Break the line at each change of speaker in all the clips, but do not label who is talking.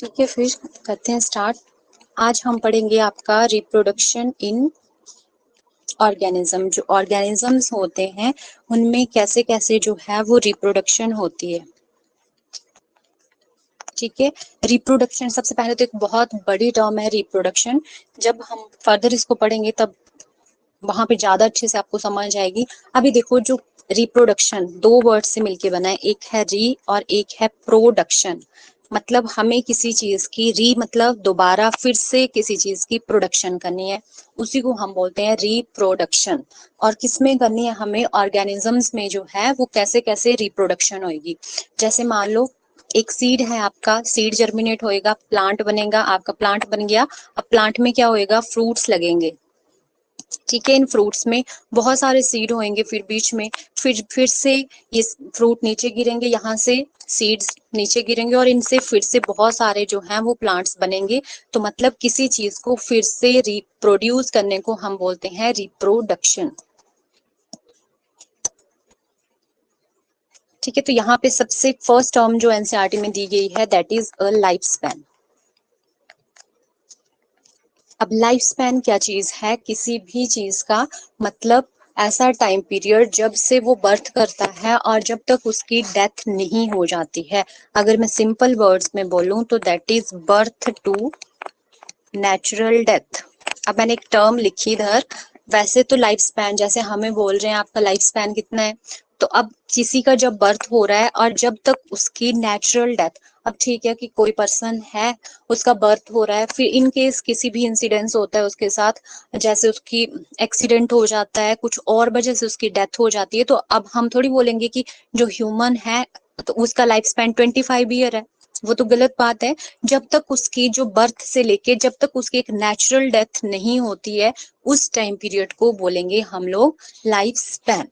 ठीक है, फिर करते हैं स्टार्ट। आज हम पढ़ेंगे आपका रिप्रोडक्शन इन ऑर्गेनिज्म। जो ऑर्गेनिजम्स होते हैं उनमें कैसे कैसे जो है वो रिप्रोडक्शन होती है। ठीक है, रिप्रोडक्शन सबसे पहले तो एक बहुत बड़ी टर्म है रिप्रोडक्शन। जब हम फर्दर इसको पढ़ेंगे तब वहां पे ज्यादा अच्छे से आपको समझ आएगी। अभी देखो, जो रिप्रोडक्शन दो वर्ड से मिलके बना है, एक है री और एक है प्रोडक्शन। मतलब हमें किसी चीज की री मतलब दोबारा फिर से किसी चीज की प्रोडक्शन करनी है, उसी को हम बोलते हैं रिप्रोडक्शन। और किसमें करनी है हमें? ऑर्गेनिजम्स में जो है वो कैसे कैसे रिप्रोडक्शन होगी। जैसे मान लो एक सीड है, आपका सीड जर्मिनेट होएगा, प्लांट बनेगा, आपका प्लांट बन गया। अब प्लांट में क्या होएगा? फ्रूट्स लगेंगे। ठीक है, इन फ्रूट्स में बहुत सारे सीड होंगे, फिर बीच में फिर से ये फ्रूट नीचे गिरेंगे, यहाँ से सीड्स नीचे गिरेंगे और इनसे फिर से बहुत सारे जो हैं वो प्लांट्स बनेंगे। तो मतलब किसी चीज को फिर से रिप्रोड्यूस करने को हम बोलते हैं रिप्रोडक्शन। ठीक है, तो यहाँ पे सबसे फर्स्ट टर्म जो एनसीईआरटी में दी गई है that is a life span. अब लाइफ स्पैन क्या चीज है? किसी भी चीज का मतलब ऐसा टाइम पीरियड जब से वो बर्थ करता है और जब तक उसकी डेथ नहीं हो जाती है। अगर मैं सिंपल वर्ड्स में बोलूं तो that is birth to natural death. अब मैंने एक टर्म लिखी इधर। वैसे तो लाइफ स्पैन जैसे हमें बोल रहे हैं आपका लाइफ स्पैन कितना है, तो अब किसी का जब बर्थ हो रहा है और जब तक उसकी नेचुरल डेथ। अब ठीक है कि कोई पर्सन है, उसका बर्थ हो रहा है, फिर इन केस किसी भी इंसिडेंस होता है उसके साथ, जैसे उसकी एक्सीडेंट हो जाता है, कुछ और वजह से उसकी डेथ हो जाती है, तो अब हम थोड़ी बोलेंगे कि जो ह्यूमन है तो उसका लाइफ स्पैन 25 ईयर है। वो तो गलत बात है। जब तक उसकी जो बर्थ से लेके जब तक उसकी एक नेचुरल डेथ नहीं होती है, उस टाइम पीरियड को बोलेंगे हम लोग लाइफ स्पैन।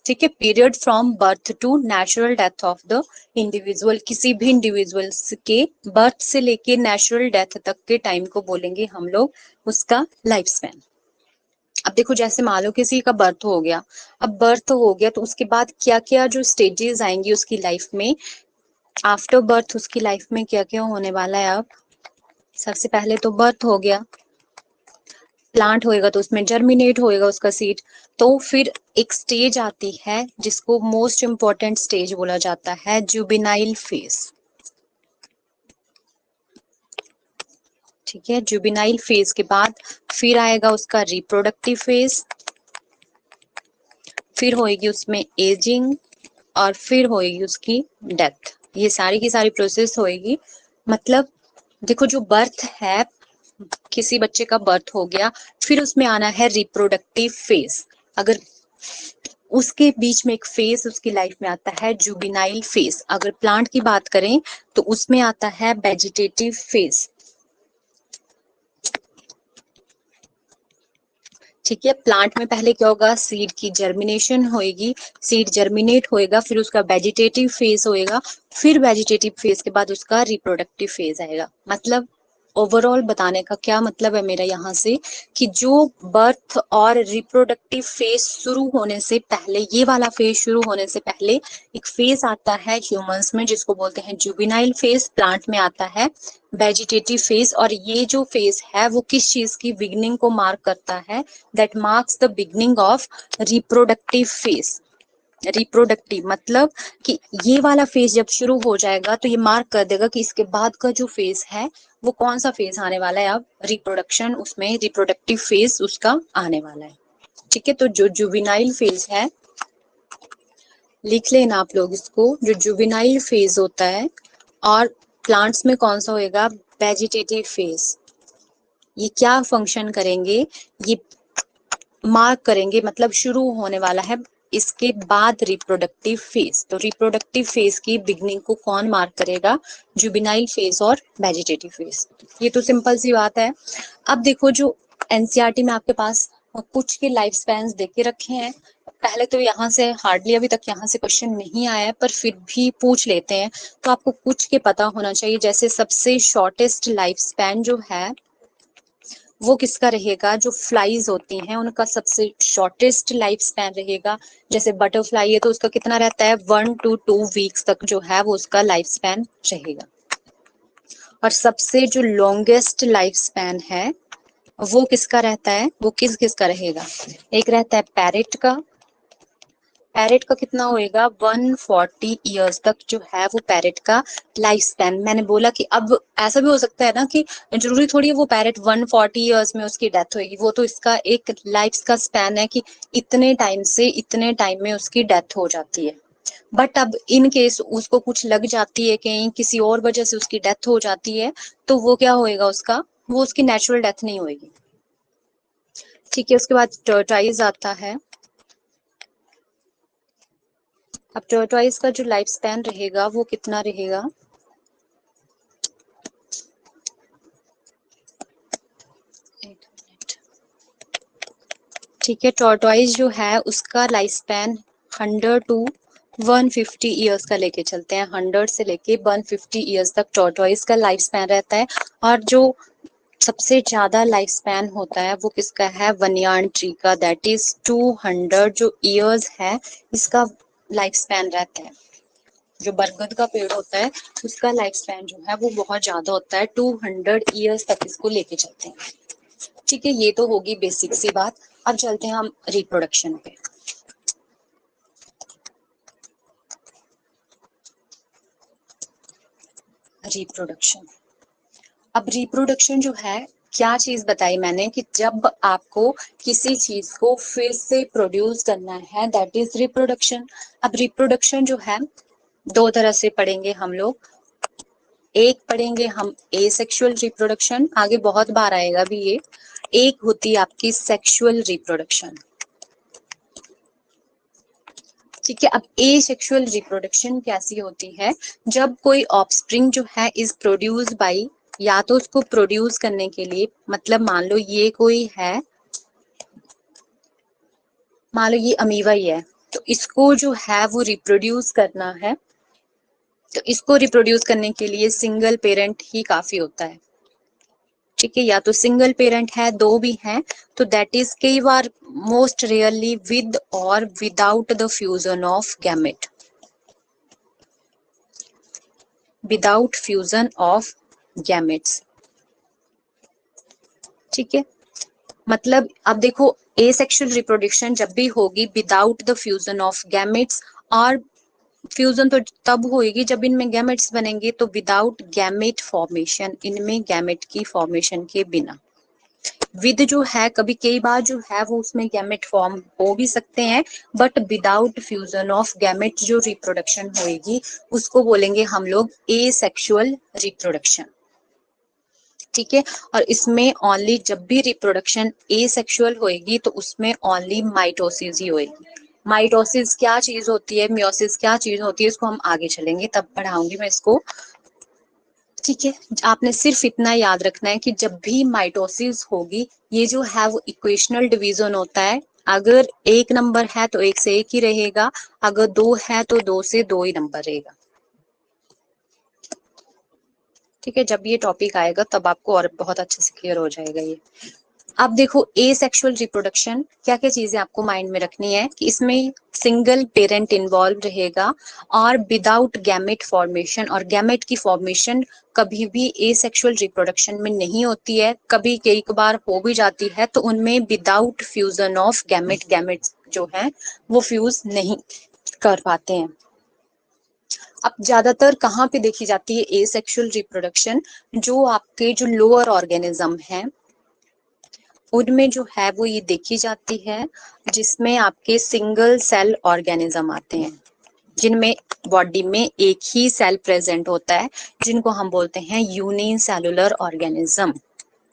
ठीक है, period from birth to natural death of the individual. किसी भी इंडिविजुअल्स के बर्थ से लेके नेचुरल डेथ तक के टाइम को बोलेंगे हम लोग उसका लाइफ स्पैन। अब देखो, जैसे मान लो किसी का बर्थ हो गया। अब बर्थ हो गया तो उसके बाद क्या क्या जो स्टेजेस आएंगी उसकी लाइफ में, आफ्टर बर्थ उसकी लाइफ में क्या क्या होने वाला है। अब सबसे पहले तो बर्थ हो गया, प्लांट होएगा तो उसमें जर्मिनेट होएगा उसका सीड। तो फिर एक स्टेज आती है जिसको मोस्ट इंपॉर्टेंट स्टेज बोला जाता है, जुबिनाइल फेज। ठीक है, जुबिनाइल फेज के बाद फिर आएगा उसका रिप्रोडक्टिव फेज, फिर होएगी उसमें एजिंग और फिर होएगी उसकी डेथ। ये सारी की सारी प्रोसेस होएगी। मतलब देखो, जो बर्थ है, किसी बच्चे का बर्थ हो गया, फिर उसमें आना है रिप्रोडक्टिव फेज। अगर उसके बीच में एक फेज उसकी लाइफ में आता है जुबिनाइल फेज। अगर प्लांट की बात करें तो उसमें आता है वेजिटेटिव फेज। ठीक है, प्लांट में पहले क्या होगा? सीड की जर्मिनेशन होएगी, सीड जर्मिनेट होएगा, फिर उसका वेजिटेटिव फेज होएगा, फिर वेजिटेटिव फेज के बाद उसका रिप्रोडक्टिव फेज आएगा। मतलब ओवरऑल बताने का क्या मतलब है मेरा यहाँ से, कि जो बर्थ और रिप्रोडक्टिव फेज शुरू होने से पहले, ये वाला फेज शुरू होने से पहले एक फेज आता है ह्यूमंस में जिसको बोलते हैं जुबिनाइल फेज। प्लांट में आता है वेजिटेटिव फेज। और ये जो फेज है वो किस चीज की बिगनिंग को मार्क करता है? That marks the beginning of reproductive phase. Reproductive मतलब कि ये वाला फेज जब शुरू हो जाएगा तो ये मार्क कर देगा कि इसके बाद का जो फेज है वो कौन सा फेज आने वाला है। अब रिप्रोडक्शन, उसमें रिप्रोडक्टिव फेज उसका आने वाला है। ठीक है, तो जो जुवेनाइल फेज है, लिख लेना आप लोग इसको। जो जुवेनाइल फेज होता है और प्लांट्स में कौन सा होएगा? Vegetative phase. ये क्या फंक्शन करेंगे? ये मार्क करेंगे, मतलब शुरू होने वाला है इसके बाद रिप्रोडक्टिव फेज। तो रिप्रोडक्टिव फेज की बिगनिंग को कौन मार्क करेगा? जुबिनाइल फेज और वेजिटेटिव फेज। ये तो सिंपल सी बात है। अब देखो, जो एनसीईआरटी में आपके पास कुछ के लाइफ स्पैन दे के रखे हैं। पहले तो यहाँ से हार्डली अभी तक यहाँ से क्वेश्चन नहीं आया है, पर फिर भी पूछ लेते हैं। तो आपको कुछ के पता होना चाहिए। जैसे सबसे शॉर्टेस्ट लाइफ स्पैन जो है वो किसका रहेगा? जो फ्लाइज होती हैं उनका सबसे शॉर्टेस्ट लाइफ स्पैन रहेगा। जैसे बटरफ्लाई है तो उसका कितना रहता है? 1 to 2 वीक्स तक जो है वो उसका लाइफ स्पैन रहेगा। और सबसे जो लॉन्गेस्ट लाइफ स्पैन है वो किसका रहता है, वो किस किस का रहेगा? एक रहता है पैरेट का। पैरेट का कितना होएगा? 140 ईयर्स तक जो है वो पैरेट का लाइफ स्पैन। मैंने बोला कि अब ऐसा भी हो सकता है ना कि जरूरी थोड़ी है वो पैरेट 140 ईयर्स में उसकी डेथ होगी, वो तो इसका एक लाइफ का स्पैन है कि इतने टाइम से इतने टाइम में उसकी डेथ हो जाती है। बट अब इन केस उसको कुछ लग जाती है, कहीं किसी और वजह से उसकी डेथ हो जाती है, तो वो क्या होएगा उसका, वो उसकी नेचुरल डेथ नहीं होएगी। ठीक है, उसके बाद टर्टोइज आता है। अब टर्टोइज का जो लाइफ स्पैन रहेगा वो कितना रहेगा? एक मिनट। ठीक है, टर्टोइज जो है उसका लाइफ स्पैन 100 टू 150 ईयर्स का लेके चलते हैं। 100 से लेके 150 ईयर्स तक टर्टोइज का लाइफ स्पैन रहता है। और जो सबसे ज्यादा लाइफ स्पैन होता है वो किसका है? वनयार्न ट्री का, दैट इज 200 जो ईयर्स है इसका लाइफ स्पैन रहता है। जो बरगद का पेड़ होता है उसका लाइफ स्पैन जो है वो बहुत ज्यादा होता है, 200 ईयर्स तक इसको लेके चलते हैं। ठीक है, ये तो होगी बेसिक सी बात। अब चलते हैं हम रिप्रोडक्शन पे। रिप्रोडक्शन, अब रिप्रोडक्शन जो है, क्या चीज बताई मैंने कि जब आपको किसी चीज को फिर से प्रोड्यूस करना है, दैट इज रिप्रोडक्शन। अब रिप्रोडक्शन जो है दो तरह से पढ़ेंगे हम लोग। एक पढ़ेंगे हम एसेक्सुअल रिप्रोडक्शन, आगे बहुत बार आएगा भी ये। एक होती है आपकी सेक्सुअल रिप्रोडक्शन। ठीक है, अब एसेक्सुअल रिप्रोडक्शन कैसी होती है? जब कोई ऑफस्प्रिंग जो है इज प्रोड्यूस बाय, या तो उसको प्रोड्यूस करने के लिए, मतलब मान लो ये कोई है, मान लो ये अमीबा ही है, तो इसको जो है वो रिप्रोड्यूस करना है, तो इसको रिप्रोड्यूस करने के लिए सिंगल पेरेंट ही काफी होता है। ठीक है, या तो सिंगल पेरेंट है, दो भी हैं, तो दैट इज कई बार मोस्ट रेयरली विद और without the fusion of gamete, without fusion of gametes. ठीक है, मतलब अब देखो एसेक्सुअल रिप्रोडक्शन जब भी होगी without the fusion of gametes, और फ्यूजन तो तब होगी जब इनमें गैमेट्स बनेंगे, तो विदाउट गैमेट फॉर्मेशन, इनमें गैमेट की फॉर्मेशन के बिना। विद जो है कभी कई बार जो है वो उसमें गैमेट फॉर्म हो भी सकते हैं, but without fusion of gamete जो रिप्रोडक्शन होगी उसको बोलेंगे हम लोग एसेक्सुअल रिप्रोडक्शन। ठीक है, और इसमें ओनली जब भी रिप्रोडक्शन एसेक्सुअल होएगी तो उसमें ओनली माइटोसिस ही होएगी। माइटोसिस क्या चीज होती है, मियोसिस क्या चीज होती है, इसको हम आगे चलेंगे तब पढ़ाऊंगी मैं इसको। ठीक है, आपने सिर्फ इतना याद रखना है कि जब भी माइटोसिस होगी, ये जो है वो इक्वेशनल डिवीजन होता है। अगर एक नंबर है तो एक से एक ही रहेगा, अगर दो है तो दो से दो ही नंबर रहेगा। ठीक है, जब ये टॉपिक आएगा तब आपको और बहुत अच्छे से क्लियर हो जाएगा ये। अब देखो एसेक्सुअल रिप्रोडक्शन, क्या क्या चीजें आपको माइंड में रखनी है कि इसमें सिंगल पेरेंट इन्वॉल्व रहेगा और विदाउट गैमेट फॉर्मेशन, और गैमेट की फॉर्मेशन कभी भी एसेक्सुअल रिप्रोडक्शन में नहीं होती है, कभी कई बार हो भी जाती है तो उनमें without fusion of gamete, gamete जो है वो फ्यूज नहीं कर पाते हैं। अब ज्यादातर कहाँ पे देखी जाती है एसेक्सुअल रिप्रोडक्शन? जो आपके जो लोअर ऑर्गेनिज्म है उनमें जो है वो ये देखी जाती है, जिसमें आपके सिंगल सेल ऑर्गेनिज्म आते हैं, जिनमें बॉडी में एक ही सेल प्रेजेंट होता है, जिनको हम बोलते हैं यूनिसेलुलर ऑर्गेनिज्म।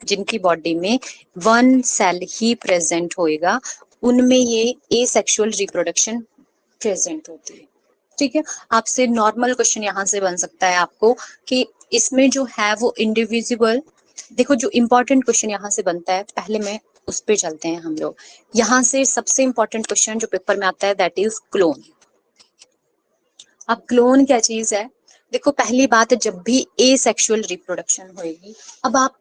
जिनकी बॉडी में वन सेल ही प्रेजेंट होएगा, उनमें ये एसेक्सुअल रिप्रोडक्शन प्रेजेंट होती है। ठीक है, आपसे नॉर्मल क्वेश्चन यहाँ से बन सकता है आपको कि इसमें जो है वो इंडिविजुअल, देखो जो इंपॉर्टेंट क्वेश्चन यहाँ से बनता है, पहले मैं उस पे चलते हैं हम लोग। यहाँ से सबसे इंपॉर्टेंट क्वेश्चन जो पेपर में आता है दैट इज क्लोन। अब क्लोन क्या चीज है? देखो पहली बात, जब भी एसेक्सुअल रिप्रोडक्शन होएगी, अब आप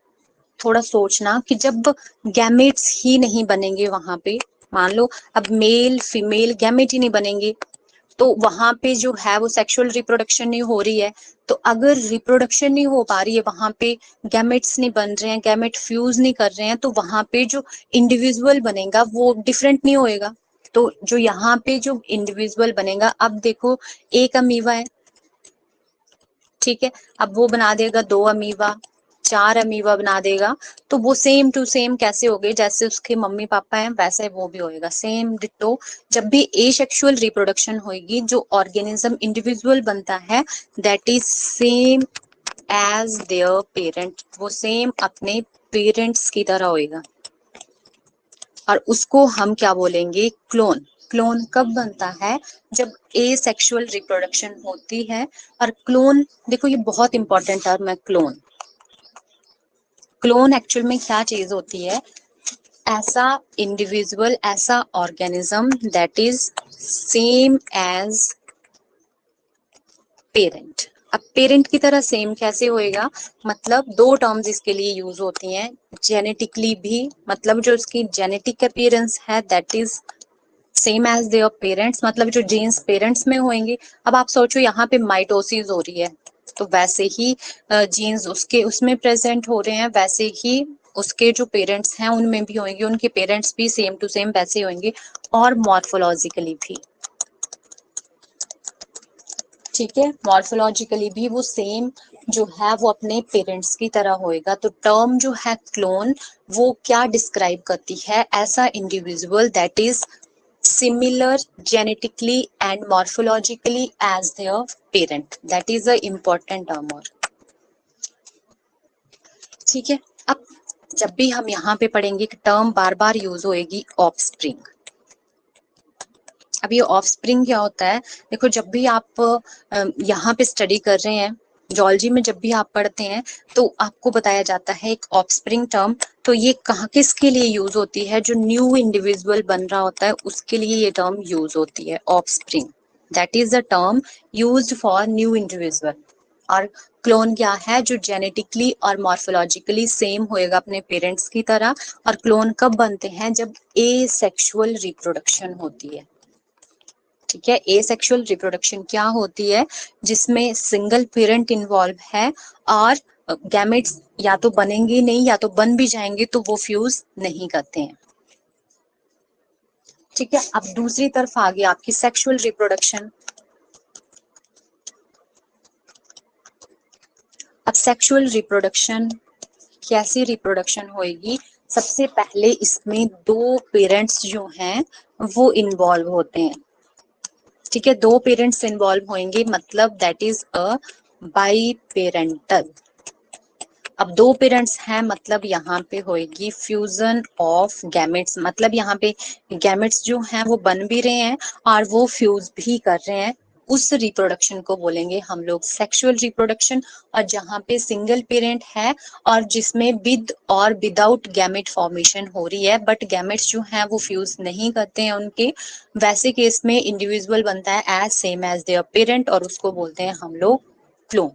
थोड़ा सोचना कि जब गैमेट्स ही नहीं बनेंगे वहां पे, मान लो अब मेल फीमेल गैमेट ही नहीं बनेंगे, तो वहां पे जो है वो सेक्सुअल रिप्रोडक्शन नहीं हो रही है। तो अगर रिप्रोडक्शन नहीं हो पा रही है, वहां पे गैमेट्स नहीं बन रहे हैं, गैमेट फ्यूज नहीं कर रहे हैं, तो वहां पे जो इंडिविजुअल बनेगा वो डिफरेंट नहीं होएगा। तो जो यहाँ पे जो इंडिविजुअल बनेगा, अब देखो एक अमीवा है, ठीक है, अब वो बना देगा 2 अमीबा, 4 अमीबा बना देगा। तो वो सेम टू सेम कैसे हो गए, जैसे उसके मम्मी पापा हैं वैसे वो भी होएगा, सेम डिट्टो। जब भी एसेक्सुअल रिप्रोडक्शन होएगी, जो ऑर्गेनिज्म इंडिविजुअल बनता है, that is same as their parent, वो सेम अपने पेरेंट्स की तरह होएगा। और उसको हम क्या बोलेंगे, क्लोन। क्लोन कब बनता है, जब एसेक्सुअल रिप्रोडक्शन होती है। और क्लोन, देखो ये बहुत इंपॉर्टेंट टर्म है, क्लोन। क्लोन एक्चुअल में क्या चीज होती है, ऐसा इंडिविजुअल, ऐसा organism that is same as parent. अब पेरेंट की तरह सेम कैसे होएगा, मतलब 2 टर्म्स इसके लिए यूज होती हैं, जेनेटिकली भी, मतलब जो उसकी जेनेटिक अपीयरेंस है that is same as their parents, मतलब जो जीन्स पेरेंट्स में होंगे। अब आप सोचो यहाँ पे माइटोसिस हो रही है, तो वैसे ही जीन्स उसके उसमें प्रेजेंट हो रहे हैं, वैसे ही उसके जो पेरेंट्स हैं उनमें भी होंगे, उनके पेरेंट्स भी सेम टू सेम वैसे होंगे, और मॉर्फोलॉजिकली भी, ठीक है, मॉर्फोलॉजिकली भी वो सेम जो है वो अपने पेरेंट्स की तरह होएगा। तो टर्म जो है क्लोन, वो क्या डिस्क्राइब करती है, ऐसा individual that is similar genetically and morphologically as their parent, that is a important term। और ठीक है, अब जब भी हम यहाँ पे पढ़ेंगे कि टर्म बार बार यूज होएगी, ऑफस्प्रिंग। अब ये ऑफस्प्रिंग क्या होता है, देखो जब भी आप यहाँ पे स्टडी कर रहे हैं, जूलॉजी में जब भी आप पढ़ते हैं, तो आपको बताया जाता है एक ऑफस्प्रिंग टर्म। तो ये कहाँ किसके लिए यूज होती है, जो न्यू इंडिविजुअल बन रहा होता है उसके लिए ये टर्म यूज होती है, offspring. That is the term used for new individual. और क्लोन क्या है, जो जेनेटिकली और मॉर्फोलॉजिकली सेम होएगा अपने पेरेंट्स की तरह। और क्लोन कब बनते हैं, जब एसेक्सुअल रिप्रोडक्शन होती है, ठीक है। एसेक्सुअल रिप्रोडक्शन क्या होती है, जिसमें सिंगल पेरेंट इन्वॉल्व है, और गैमेट्स या तो बनेंगे नहीं, या तो बन भी जाएंगे तो वो फ्यूज नहीं करते हैं, ठीक है। अब दूसरी तरफ आ गई आपकी सेक्सुअल रिप्रोडक्शन। अब सेक्सुअल रिप्रोडक्शन, कैसी रिप्रोडक्शन होएगी, सबसे पहले इसमें 2 पेरेंट्स जो हैं वो इन्वॉल्व होते हैं, ठीक है, 2 पेरेंट्स इन्वॉल्व होंगे, मतलब that is a by parental. अब 2 पेरेंट्स हैं, मतलब यहाँ पे होएगी फ्यूजन ऑफ गैमेट्स, मतलब यहाँ पे गैमेट्स जो हैं वो बन भी रहे हैं और वो फ्यूज भी कर रहे हैं, उस रिप्रोडक्शन को बोलेंगे हम लोग सेक्सुअल रिप्रोडक्शन। और जहाँ पे सिंगल पेरेंट है और जिसमें विद और विदाउट गैमेट फॉर्मेशन हो रही है, बट गैमेट्स जो हैं वो फ्यूज नहीं करते हैं उनके, वैसे केस में इंडिविजुअल बनता है as same as their parent, और उसको बोलते हैं हम लोग क्लोन,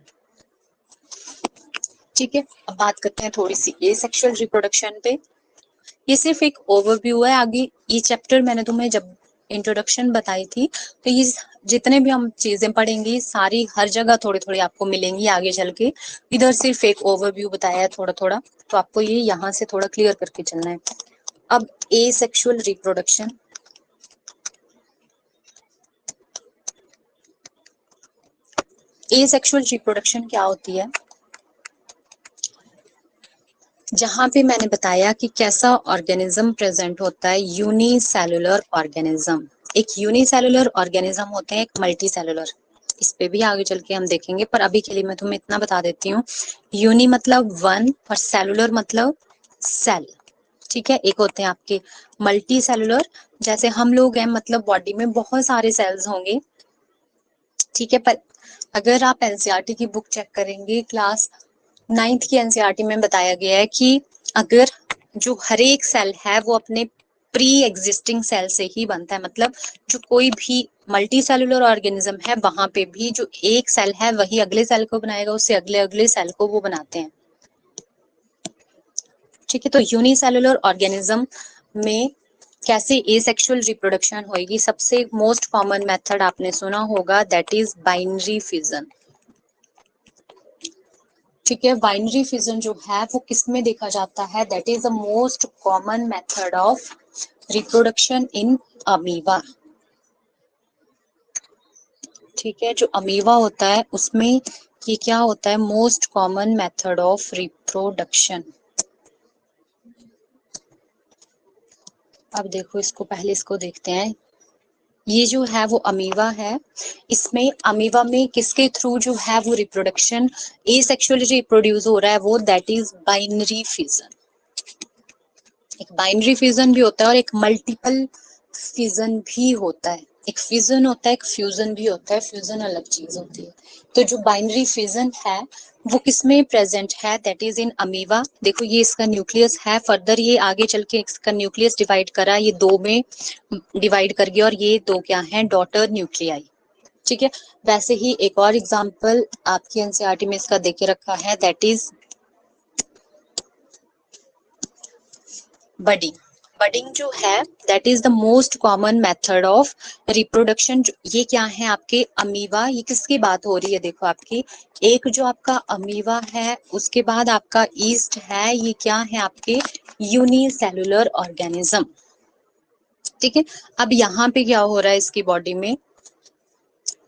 ठीक है। अब बात करते हैं थोड़ी सी एसेक्सुअल रिप्रोडक्शन पे। ये सिर्फ एक ओवरव्यू है, आगे ये चैप्टर मैंने तुम्हें जब इंट्रोडक्शन बताई थी, तो ये जितने भी हम चीजें पढ़ेंगे सारी हर जगह थोड़ी थोड़ी आपको मिलेंगी आगे चल के। इधर सिर्फ एक ओवरव्यू बताया है थोड़ा थोड़ा, तो आपको ये यहाँ से थोड़ा क्लियर करके चलना है। अब एसेक्सुअल रिप्रोडक्शन, एसेक्सुअल रिप्रोडक्शन क्या होती है, जहां पे मैंने बताया कि कैसा ऑर्गेनिज्म प्रेजेंट होता है, यूनिसेलुलर ऑर्गेनिज्म। एक यूनिसेलुलर ऑर्गेनिज्म होते हैं, एक मल्टी सेलुलर, इस पे भी आगे चल के हम देखेंगे, पर अभी के लिए मैं तुम्हें इतना बता देती हूँ। यूनि मतलब 1 और सेलुलर मतलब सेल, ठीक है। एक होते हैं आपके मल्टी सेलुलर, जैसे हम लोग हैं, मतलब बॉडी में बहुत सारे सेल्स होंगे, ठीक है। पर अगर आप एनसीईआरटी की बुक चेक करेंगे, क्लास 9th की एनसीईआरटी में बताया गया है कि अगर जो हर एक सेल है वो अपने प्री एग्जिस्टिंग सेल से ही बनता है, मतलब जो कोई भी मल्टी सेलुलर ऑर्गेनिज्म है वहां पे भी जो एक सेल है वही अगले सेल को बनाएगा, उससे अगले अगले सेल को वो बनाते हैं, ठीक है। तो यूनिसेलुलर ऑर्गेनिज्म में कैसे एसेक्सुअल रिप्रोडक्शन होगी? सबसे मोस्ट कॉमन मेथड आपने सुना होगा, दैट इज बाइनरी फिजन। ठीक है, बाइनरी फिजन जो है वो किस में देखा जाता है? That is the most common method of reproduction in amoeba. ठीक है, जो अमीबा होता है उसमें ये क्या होता है? Most common method of reproduction. अब देखो इसको, पहले इसको देखते हैं। ये जो है वो अमीबा है, इसमें अमीबा में किसके थ्रू जो है वो रिप्रोडक्शन एसेक्सुअली रिप्रोड्यूस हो रहा है, वो दैट इज बाइनरी फिजन। एक बाइनरी फिजन भी होता है और एक मल्टीपल फिजन भी होता है। एक फिजन होता है, एक फ्यूजन भी होता है। फ्यूजन अलग चीज होती है। तो जो बाइनरी फिजन है वो किसमें प्रेजेंट है? That is in amoeba. देखो ये इसका न्यूक्लियस है, फर्दर ये आगे चल के इसका न्यूक्लियस डिवाइड करा, ये दो में डिवाइड कर गया और ये दो क्या है? Daughter nuclei. ठीक है, वैसे ही एक और एग्जांपल आपकी एनसीईआरटी में इसका देके रखा है, दैट इज बडिंग। बडिंग जो है that is the most common method of reproduction. ये क्या है? आपके अमीबा। ये किसकी बात हो रही है? देखो आपकी एक जो आपका अमीबा है, उसके बाद आपका ईस्ट है, ये क्या है? आपके यूनिसेलुलर ऑर्गेनिज्म। ठीक है, अब यहाँ पे क्या हो रहा है इसकी बॉडी में?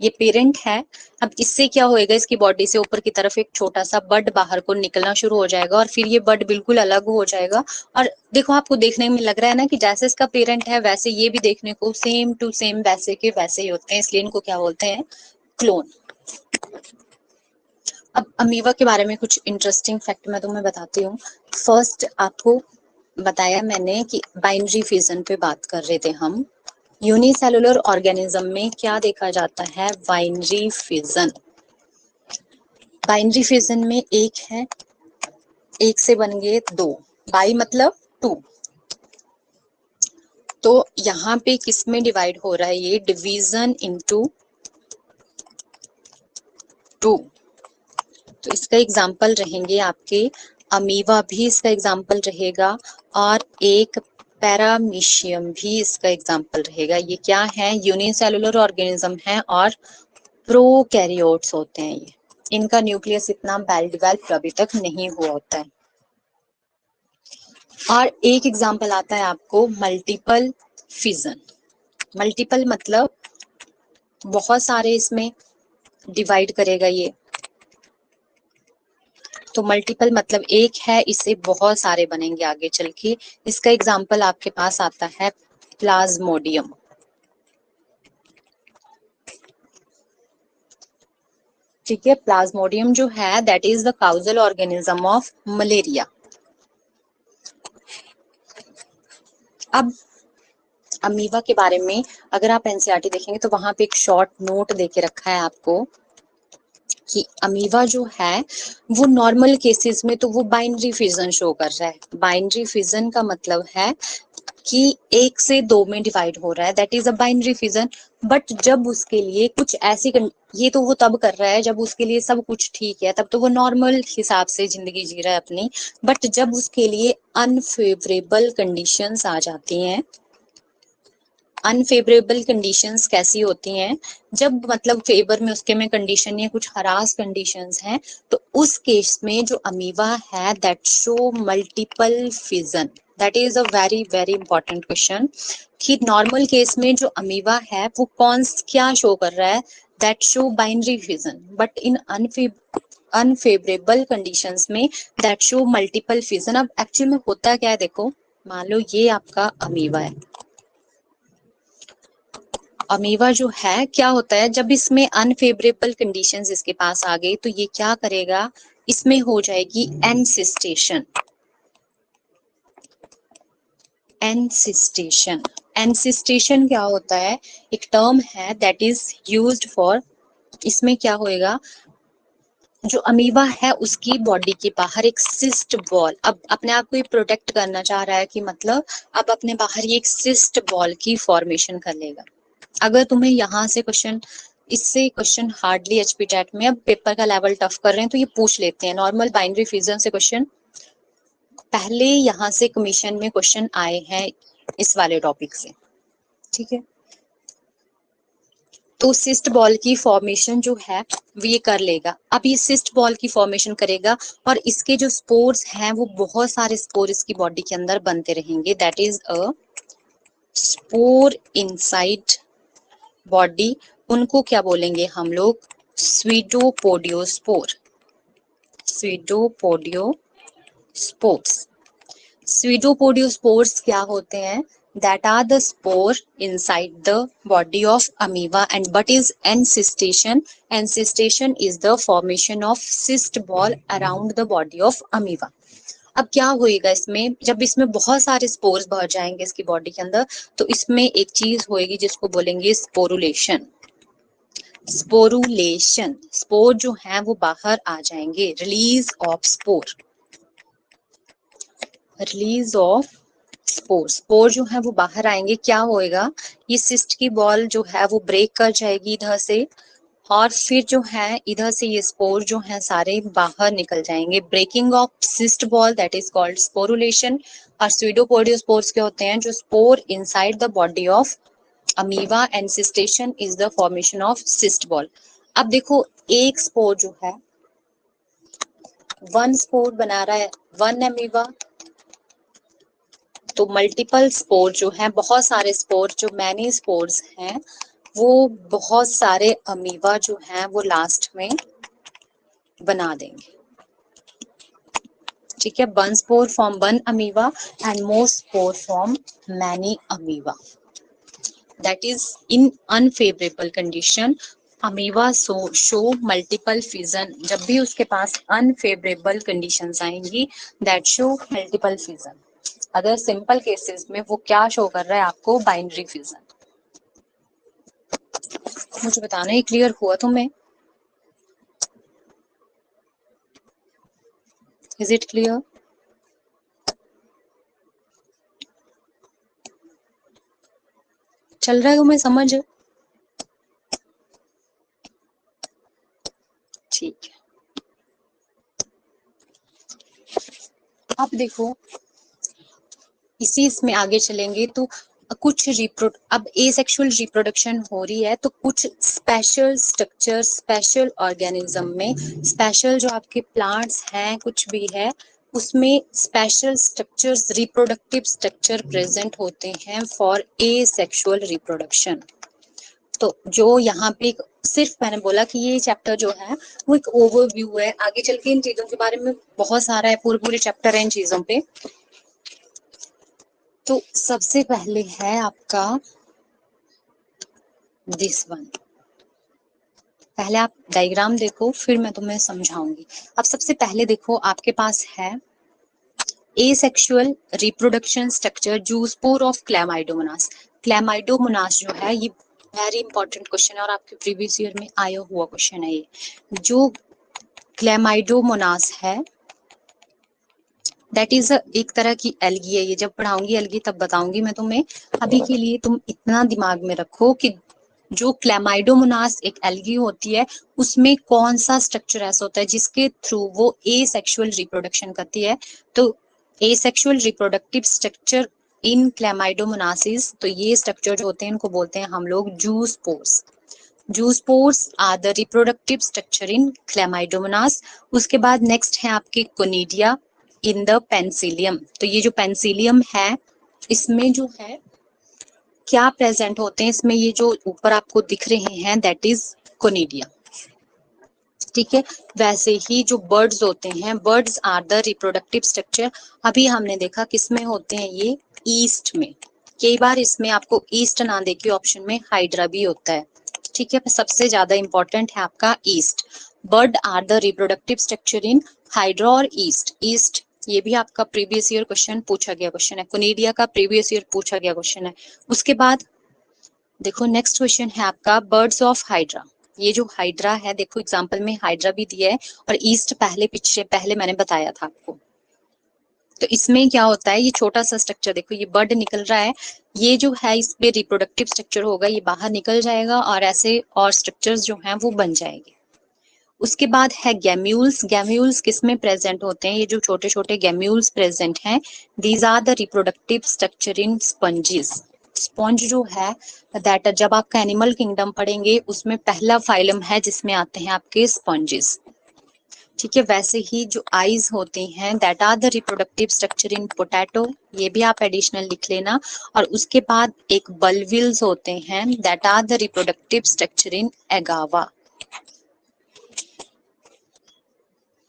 ये पेरेंट है। अब इससे क्या होएगा? इसकी बॉडी से ऊपर की तरफ एक छोटा सा बड बाहर को निकलना शुरू हो जाएगा और फिर ये बड बिल्कुल अलग हो जाएगा। और देखो आपको देखने में लग रहा है ना कि जैसे इसका पेरेंट है वैसे ये भी देखने को सेम टू सेम वैसे के वैसे ही होते हैं, इसलिए इनको क्या बोलते हैं? क्लोन। अब अमीबा के बारे में कुछ इंटरेस्टिंग फैक्ट मैं तुम्हें बताती हूँ। फर्स्ट आपको बताया मैंने कि बाइनरी फिजन पे बात कर रहे थे हम। यूनिसेलुलर ऑर्गेनिज्म में क्या देखा जाता है? Binary fission. बाइनरी फिजन में एक है, एक से बन गए दो। बाई मतलब टू। तो यहाँ पे किस में डिवाइड हो रहा है? ये डिवीजन इनटू टू। तो इसका एग्जाम्पल रहेंगे आपके अमीबा भी इसका एग्जाम्पल रहेगा और एक पैरामीशियम भी इसका एग्जाम्पल रहेगा। ये क्या है? यूनिसेलुलर ऑर्गेनिज्म है और प्रोकैरियोट्स होते हैं। ये इनका न्यूक्लियस इतना वेल डेवलप्ड अभी तक नहीं हुआ होता है। और एक एग्जाम्पल आता है आपको मल्टीपल फिजन। मल्टीपल मतलब बहुत सारे इसमें डिवाइड करेगा ये। तो मल्टीपल मतलब एक है, इससे बहुत सारे बनेंगे आगे चल के। इसका एग्जाम्पल आपके पास आता है प्लाज्मोडियम। ठीक है, प्लाज्मोडियम जो है that is the causal organism of malaria. अब अमीबा के बारे में अगर आप एनसीईआरटी देखेंगे तो वहां पे एक शॉर्ट नोट देके रखा है आपको कि अमीबा जो है वो नॉर्मल केसेस में तो वो बाइनरी फिजन शो कर रहा है। बाइनरी फिजन का मतलब है कि एक से दो में डिवाइड हो रहा है, that is a binary fission. But जब उसके लिए कुछ ऐसी ये तो वो तब कर रहा है जब उसके लिए सब कुछ ठीक है, तब तो वो नॉर्मल हिसाब से जिंदगी जी रहा है अपनी। बट जब उसके लिए अनफेवरेबल कंडीशंस आ जाती हैं। अनफेवरेबल कंडीशंस कैसी होती हैं? जब मतलब फेवर में उसके में कंडीशन या कुछ हरास कंडीशंस हैं, तो उस केस में जो अमीबा है that show multiple fission. That is a very very important question कि नॉर्मल केस में जो अमीबा है वो कौन क्या शो कर रहा है? That show binary fission. But in unfavourable conditions में दैट शो मल्टीपल फिजन। अब एक्चुअल में होता क्या है? देखो मान लो ये आपका अमीबा है। अमीबा जो है क्या होता है, जब इसमें अनफेवरेबल कंडीशंस इसके पास आ गई तो ये क्या करेगा? इसमें हो जाएगी एनसिस्टेशन। एनसिस्टेशन। एनसिस्टेशन क्या होता है? एक टर्म है दैट इज यूज्ड फॉर, इसमें क्या होएगा? जो अमीबा है उसकी बॉडी के बाहर एक सिस्ट बॉल, अब अपने आप को ये प्रोटेक्ट करना चाह रहा है कि मतलब अब अपने बाहर ये एक सिस्ट बॉल की फॉर्मेशन कर लेगा। अगर तुम्हें यहाँ से क्वेश्चन, इससे क्वेश्चन हार्डली एचपी टेट में, अब पेपर का लेवल टफ कर रहे हैं तो ये पूछ लेते हैं। नॉर्मल बाइनरी फिजन से क्वेश्चन पहले यहाँ से कमीशन में क्वेश्चन आए हैं इस वाले टॉपिक से, ठीक है। तो सिस्ट बॉल की फॉर्मेशन जो है वो ये कर लेगा। अब ये सिस्ट बॉल की फॉर्मेशन करेगा और इसके जो स्पोर्स हैं वो बहुत सारे स्पोर इसकी बॉडी के अंदर बनते रहेंगे। That is a spore inside body. उनको क्या बोलेंगे हम लोग? स्वीडोपोडियोस्पोर। स्वीडोपोडियोस्पोर्स। स्वीडोपोडियोस्पोर्स क्या होते हैं? That are the spore inside the body of amoeba and what is encystation? Encystation is the formation of cyst ball around the body of amoeba. अब क्या होएगा इसमें? जब इसमें बहुत सारे स्पोर्स भर जाएंगे इसकी बॉडी के अंदर तो इसमें एक चीज होएगी जिसको बोलेंगे स्पोरुलेशन। स्पोरुलेशन, स्पोर जो है वो बाहर आ जाएंगे। Release of spore, release of spore, spore जो है वो बाहर आएंगे। क्या होएगा? ये सिस्ट की बॉल जो है वो ब्रेक कर जाएगी इधर से और फिर जो है इधर से ये स्पोर जो है सारे बाहर निकल जाएंगे। Breaking of cyst ball that is called sporulation. और स्यूडोपोडियोस्पोर्स क्या होते हैं? जो spore inside the body of amoeba. Encystation is the formation of cyst ball. अब देखो एक स्पोर जो है, वन स्पोर बना रहा है वन अमीबा, तो मल्टीपल स्पोर जो है, बहुत सारे स्पोर जो मैनी स्पोर्स हैं वो बहुत सारे अमीबा जो हैं वो लास्ट में बना देंगे, ठीक है। One spore from one amoeba and more spore from many amoeba. That is in unfavourable condition amoeba show multiple fission. जब भी उसके पास अनफेवरेबल कंडीशंस आएंगी that show multiple fission. Other simple cases में वो क्या शो कर रहा है आपको? Binary fission. मुझे बताना ये क्लियर हुआ तुम्हें? Is it clear? चल रहा है तुम्हें समझ? ठीक है। अब देखो इसी इसमें आगे चलेंगे तो कुछ अब एसेक्सुअल रिप्रोडक्शन हो रही है तो कुछ स्पेशल स्ट्रक्चर, स्पेशल ऑर्गेनिज्म में, स्पेशल जो आपके प्लांट्स हैं कुछ भी है उसमें special structures, reproductive structure present होते हैं फॉर एसेक्सुअल रिप्रोडक्शन। तो जो यहाँ पे सिर्फ मैंने बोला कि ये चैप्टर जो है वो एक ओवरव्यू है। आगे चल के इन चीजों के बारे में बहुत सारा है, पूरे पूरे चैप्टर है इन चीजों पे। तो सबसे पहले है आपका दिस वन। पहले आप डायग्राम देखो फिर मैं तुम्हें समझाऊंगी। अब सबसे पहले देखो आपके पास है asexual reproduction structure zoospore of Chlamydomonas. Chlamydomonas जो है ये वेरी इंपॉर्टेंट क्वेश्चन है और आपके प्रीवियस ईयर में आया हुआ क्वेश्चन है। ये जो क्लैमाइडोमोनास है दैट इज एक तरह की एल्गी है। ये जब पढ़ाऊंगी एल्गी तब बताऊंगी मैं तुम्हें। अभी के लिए तुम इतना दिमाग में रखो कि जो क्लैमाइडोमोनास एक एल्गी होती है उसमें कौन सा स्ट्रक्चर ऐसा होता है जिसके थ्रू वो एसेक्सुअल रिप्रोडक्शन करती है। तो एसेक्सुअल रिप्रोडक्टिव स्ट्रक्चर इन क्लैमाइडोमोनासिस, तो ये स्ट्रक्चर जो होते हैं इनको बोलते हैं हम लोग zoospores. Zoospores are the reproductive structure in chlamydomonas. उसके बाद नेक्स्ट है आपके कोनिडिया इन द पेंसिलियम। तो ये जो पेंसिलियम है इसमें जो है क्या प्रेजेंट होते हैं? इसमें ये जो ऊपर आपको दिख रहे हैं दैट इज कोनिडिया, ठीक है। वैसे ही जो बर्ड्स होते हैं, buds are the reproductive structure. अभी हमने देखा किसमें होते हैं? ये ईस्ट में। कई बार इसमें आपको ईस्ट ना देखे ऑप्शन में हाइड्रा भी होता है, ठीक है। सबसे ज्यादा इंपॉर्टेंट है आपका yeast. Bud are the reproductive structure in hydra और ईस्ट। ईस्ट ये भी आपका प्रीवियस ईयर क्वेश्चन पूछा गया क्वेश्चन है, कोनिडिया का प्रीवियस ईयर पूछा गया क्वेश्चन है। उसके बाद देखो नेक्स्ट क्वेश्चन है आपका बर्ड्स ऑफ हाइड्रा। ये जो हाइड्रा है देखो एग्जांपल में हाइड्रा भी दिया है और ईस्ट पहले मैंने बताया था आपको। तो इसमें क्या होता है? ये छोटा सा स्ट्रक्चर देखो, ये बर्ड निकल रहा है, ये जो है इस पे रिप्रोडक्टिव स्ट्रक्चर होगा, ये बाहर निकल जाएगा और ऐसे और स्ट्रक्चर्स जो हैं वो बन जाएंगे। उसके बाद है गैम्यूल्स। गैम्यूल्स किस में प्रेजेंट होते हैं? ये जो छोटे छोटे गैम्यूल्स प्रेजेंट हैं, these are the reproductive structure in sponges. Sponge जो है दैट, जब आपका एनिमल किंगडम पढ़ेंगे उसमें पहला फाइलम है जिसमें आते हैं आपके स्पंजेस। ठीक है, वैसे ही जो आईज होती हैं that are the reproductive structure in potato, ये भी आप एडिशनल लिख लेना। और उसके बाद एक बल्विल्स होते हैं that are the reproductive structure in agave.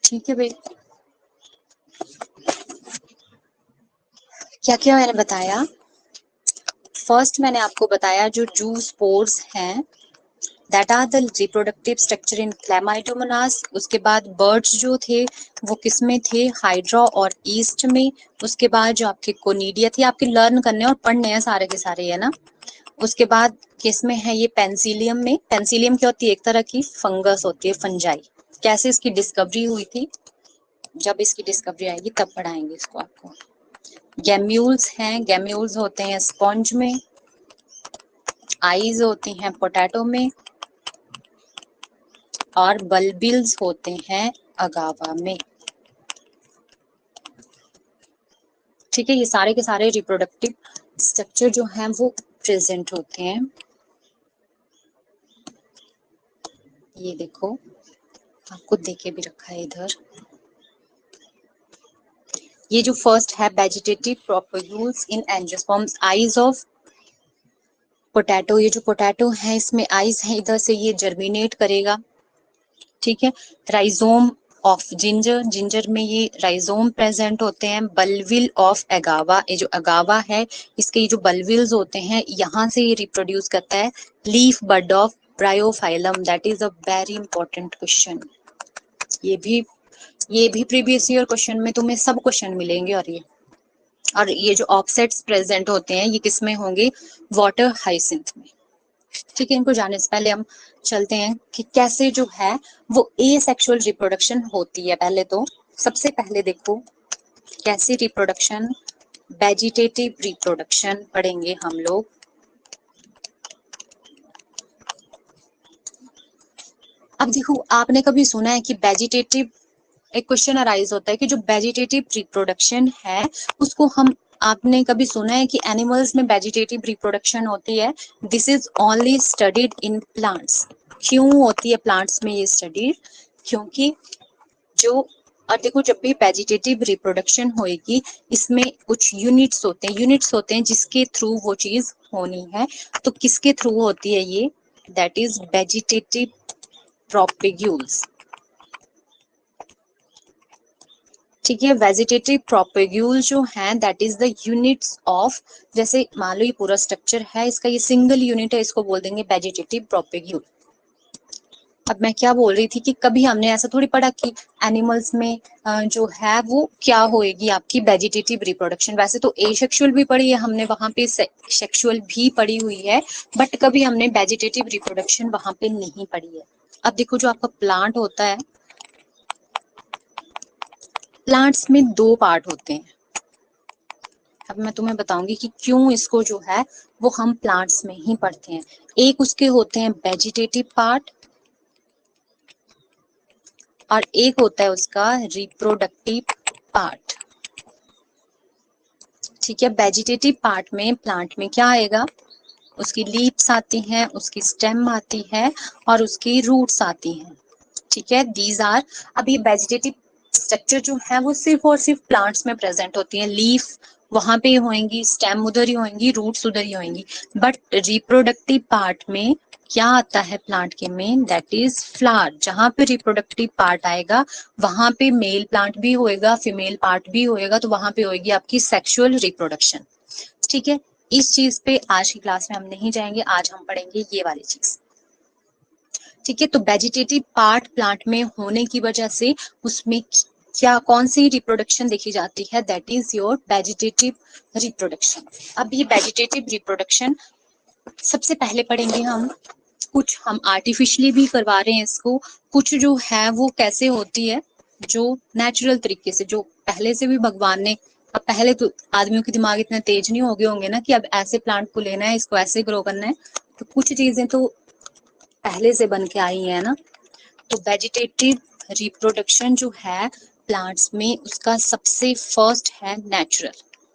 ठीक है भाई, क्या क्या मैंने बताया? फर्स्ट मैंने आपको बताया जो जू स्पोर्स हैं that are the reproductive structure in chlamydomonas. उसके बाद बर्ड्स जो थे वो किस में थे? हाइड्रा और ईस्ट में। उसके बाद जो आपके कोनिडिया थी, आपके लर्न करने और पढ़ने हैं सारे के सारे, है ना। उसके बाद किस में है? ये पेंसिलियम में। पेंसिलियम क्या होती है? एक तरह की फंगस होती है, फंजाई। कैसे इसकी डिस्कवरी हुई थी? जब इसकी डिस्कवरी आएगी तब पढ़ाएंगे इसको आपको। गैम्यूल्स हैं, गैम्यूल्स होते हैं स्पॉन्ज में। आईज होती हैं पोटैटो में, और बल्बिल्स होते हैं अगावा में। ठीक है, ये सारे के सारे रिप्रोडक्टिव स्ट्रक्चर जो हैं वो प्रेजेंट होते हैं। ये देखो, आपको देके भी रखा है इधर। ये जो फर्स्ट है vegetative propagules in angiosperms, eyes of potato. ये जो पोटैटो है इसमें आईज है, इधर से ये जर्मिनेट करेगा। ठीक है, राइजोम ऑफ जिंजर, जिंजर में ये राइजोम प्रेजेंट होते हैं। बल्विल ऑफ एगावा, ये जो अगावा है इसके ये जो बल्विल्स होते हैं यहाँ से ये रिप्रोड्यूस करता है। Leaf bud of bryophyllum, that is a very important question. ये भी प्रीवियस ईयर क्वेश्चन में तुम्हें सब क्वेश्चन मिलेंगे। और ये जो ऑफसेट्स प्रेजेंट होते हैं ये किस में होंगे? वाटर हाइसिंथ में। ठीक है, इनको जानने से पहले हम चलते हैं कि कैसे जो है वो एसेक्सुअल रिप्रोडक्शन होती है। पहले तो सबसे पहले देखो कैसे रिप्रोडक्शन, वेजिटेटिव रिप्रोडक्शन पढ़ेंगे हम लोग। अब देखो, आपने कभी सुना है कि वेजिटेटिव, एक क्वेश्चन अराइज होता है कि जो वेजिटेटिव रिप्रोडक्शन है उसको हम, आपने कभी सुना है कि एनिमल्स में वेजिटेटिव रिप्रोडक्शन होती है? This is only studied in plants. क्यों होती है प्लांट्स में ये स्टडीड? क्योंकि जो, और देखो जब भी वेजिटेटिव रिप्रोडक्शन होएगी इसमें कुछ यूनिट्स होते हैं जिसके थ्रू वो चीज होनी है। तो किसके थ्रू होती है ये? That is vegetative propagules. ठीक है, वेजिटेटिव प्रोपेग्यूल जो है that is the units of, जैसे मान लो ये पूरा स्ट्रक्चर है, इसका ये सिंगल यूनिट है, इसको बोल देंगे वेजिटेटिव प्रोपेग्यूल। अब मैं क्या बोल रही थी कि कभी हमने ऐसा थोड़ी पढ़ा कि एनिमल्स में जो है वो क्या होएगी आपकी वेजिटेटिव रिप्रोडक्शन। वैसे तो एसेक्सुअल भी पढ़ी है हमने, वहां पे सेक्सुअल भी पढ़ी हुई है, बट कभी हमने वेजिटेटिव रिप्रोडक्शन वहां पे नहीं पढ़ी है। अब देखो जो आपका प्लांट होता है, प्लांट्स में दो पार्ट होते हैं। अब मैं तुम्हें बताऊंगी कि क्यों इसको जो है वो हम प्लांट्स में ही पढ़ते हैं। एक उसके होते हैं वेजिटेटिव पार्ट, और एक होता है उसका रिप्रोडक्टिव पार्ट। ठीक है, वेजिटेटिव पार्ट में प्लांट में क्या आएगा? उसकी लीव्स आती हैं, उसकी स्टेम आती है, और उसकी रूट्स आती हैं। ठीक है, दीज आर, अब ये वेजिटेटिव स्ट्रक्चर जो है वो सिर्फ और सिर्फ प्लांट्स में प्रेजेंट होती है। लीफ वहां पे होंगी, स्टेम उधर ही होंगी, रूट्स उधर ही होंगी। बट रिप्रोडक्टिव पार्ट में क्या आता है प्लांट के में? That is flower. जहां पे रिप्रोडक्टिव पार्ट आएगा वहां पे मेल प्लांट भी होएगा, फीमेल पार्ट भी होएगा, तो वहां पे होएगी आपकी सेक्सुअल रिप्रोडक्शन। ठीक है, इस चीज पे आज की क्लास में हम नहीं जाएंगे, आज हम पढ़ेंगे ये वाली चीज। ठीक है, तो वेजिटेटिव पार्ट प्लांट में होने की वजह से उसमें क्या, कौन सी रिप्रोडक्शन देखी जाती है? That is your vegetative reproduction. अब ये वेजिटेटिव रिप्रोडक्शन सबसे पहले पढ़ेंगे हम, कुछ हम आर्टिफिशियली भी करवा रहे हैं इसको, कुछ जो है वो कैसे होती है, जो नेचुरल तरीके से, जो पहले से भी भगवान ने, अब पहले तो आदमियों के दिमाग इतने तेज नहीं हो गए होंगे ना कि अब ऐसे प्लांट को लेना है, इसको ऐसे ग्रो करना है। तो कुछ चीजें तो पहले से बन के आई है ना। तो वेजिटेटिव रिप्रोडक्शन जो है प्लांट्स में, उसका सबसे फर्स्ट है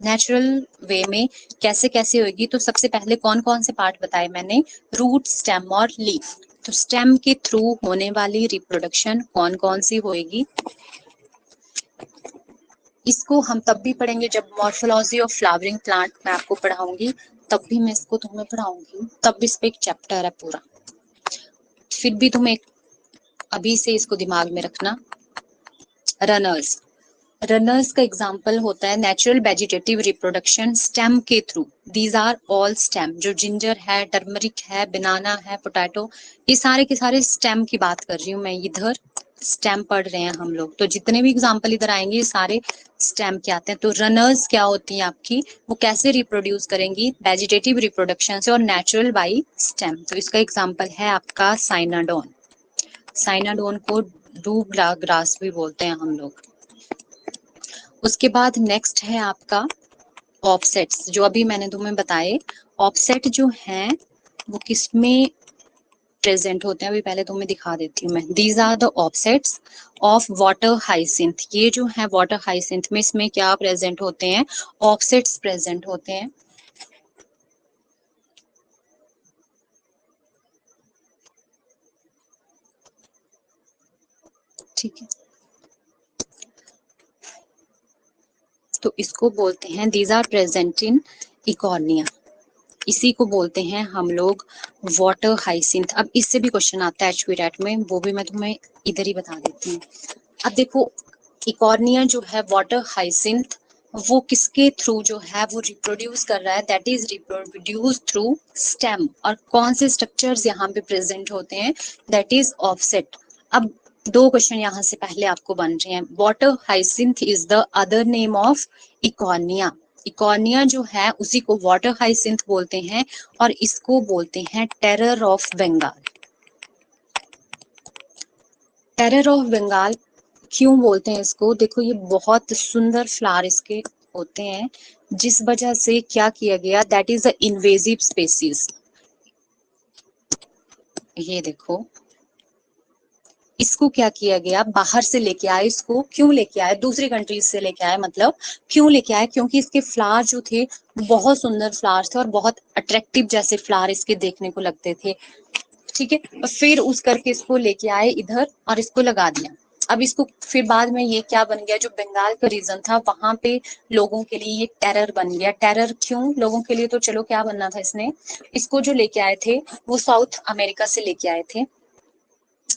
नेचुरल वे में कैसे कैसे होगी। तो सबसे पहले कौन कौन से पार्ट बताए मैंने, रूट, स्टेम और लीफ। तो स्टेम के थ्रू होने वाली रिप्रोडक्शन कौन कौन सी होएगी, इसको हम तब भी पढ़ेंगे जब मॉर्फोलॉजी ऑफ फ्लावरिंग प्लांट मैं आपको पढ़ाऊंगी, तब भी मैं इसको तुम्हें पढ़ाऊंगी, तब भी इस पे एक चैप्टर है पूरा। फिर भी तुम्हें अभी से इसको दिमाग में रखना। रनर्स का एग्जाम्पल होता है नेचुरल वेजिटेटिव रिप्रोडक्शन स्टेम के through. These are all stem, जो जिंजर है, टर्मरिक है, बनाना है, पोटैटो, ये सारे के सारे स्टेम की बात कर रही हूँ मैं। इधर स्टेम पढ़ रहे हैं हम लोग, तो जितने भी एग्जाम्पल इधर आएंगे ये सारे स्टेम के आते हैं। तो रनर्स क्या होती हैं आपकी, वो कैसे रिप्रोड्यूस करेंगी, वेजिटेटिव रिप्रोडक्शन से और नेचुरल बाई स्टेम। तो इसका एग्जाम्पल है आपका साइनाडोन। साइनाडोन को डू ग्रास भी बोलते हैं हम लोग। उसके बाद नेक्स्ट है आपका ऑफसेट्स, जो अभी मैंने तुम्हें बताए। ऑफसेट जो हैं वो किसमें प्रेजेंट होते हैं, अभी पहले तुम्हें दिखा देती हूँ मैं। These are the offsets of water hyacinth. ये जो है वाटर हाइसिंथ में, इसमें क्या प्रेजेंट होते हैं, ऑफसेट्स प्रेजेंट होते हैं। ठीक है, तो इसको बोलते हैं, these are present in eichhornia. इसी को बोलते हैं हम लोग वाटर हाइसिंथ। अब इससे भी क्वेश्चन आता है एचपीटेट में, वो भी मैं तुम्हें इधर ही बता देती हूँ। अब देखो, इकॉर्निया जो है वाटर हाइसिंथ, वो किसके थ्रू जो है वो रिप्रोड्यूस कर रहा है, that is reproduce through stem. और कौन से स्ट्रक्चर्स यहाँ पे प्रेजेंट होते हैं, दैट इज ऑफसेट। अब दो क्वेश्चन यहाँ से पहले आपको बन रहे हैं। Water hyacinth is the other name of Eichhornia. Eichhornia जो है उसी को वाटर हाइसिंथ बोलते हैं, और इसको बोलते हैं terror of Bengal. Terror of Bengal क्यों बोलते हैं इसको, देखो ये बहुत सुंदर फ्लावर इसके होते हैं, जिस वजह से क्या किया गया, that is a invasive species. ये देखो, इसको क्या किया गया, बाहर से लेके आए। इसको क्यों लेके आए, दूसरी कंट्रीज से लेके आए। मतलब क्यों लेके आए, क्योंकि इसके फ्लावर जो थे बहुत सुंदर फ्लावर्स थे और बहुत अट्रैक्टिव जैसे फ्लावर इसके देखने को लगते थे। ठीक है, और फिर उस करके इसको लेके आए इधर और इसको लगा दिया। अब इसको फिर बाद में ये क्या बन गया, जो बंगाल का रीजन था वहां पे लोगों के लिए ये टेरर बन गया। टेरर क्यों लोगों के लिए, तो चलो क्या बनना था इसने, इसको जो लेके आए थे वो साउथ अमेरिका से लेके आए थे।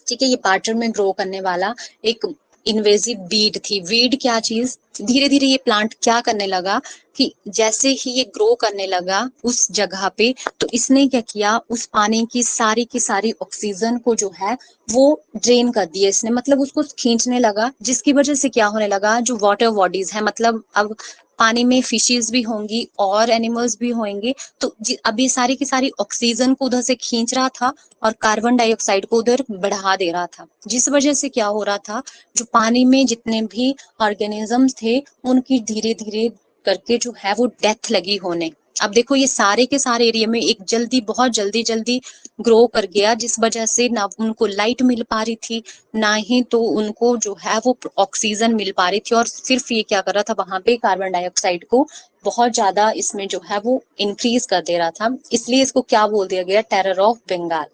ठीक है, ये वाटर में ग्रो करने वाला एक इन्वेजिव वीड थी। वीड क्या चीज, धीरे धीरे ये प्लांट क्या करने लगा कि जैसे ही ये ग्रो करने लगा उस जगह पे, तो इसने क्या किया, उस पानी की सारी ऑक्सीजन को जो है वो ड्रेन कर दिया इसने, मतलब उसको खींचने लगा, जिसकी वजह से क्या होने लगा, जो वाटर बॉडीज है, मतलब अब पानी में फिशेस भी होंगी और एनिमल्स भी होंगे, तो अब ये सारी की सारी ऑक्सीजन को उधर से खींच रहा था और कार्बन डाइऑक्साइड को उधर बढ़ा दे रहा था, जिस वजह से क्या हो रहा था, जो पानी में जितने भी ऑर्गेनिजम्स थे उनकी धीरे धीरे करके जो है वो डेथ लगी होने। अब देखो ये सारे के सारे एरिया में एक जल्दी, बहुत जल्दी जल्दी ग्रो कर गया, जिस वजह से ना उनको लाइट मिल पा रही थी, ना ही तो उनको जो है वो ऑक्सीजन मिल पा रही थी, और सिर्फ ये क्या कर रहा था, वहां पे कार्बन डाइऑक्साइड को बहुत ज्यादा इसमें जो है वो इंक्रीज कर दे रहा था। इसलिए इसको क्या बोल दिया गया, टेरर ऑफ बंगाल।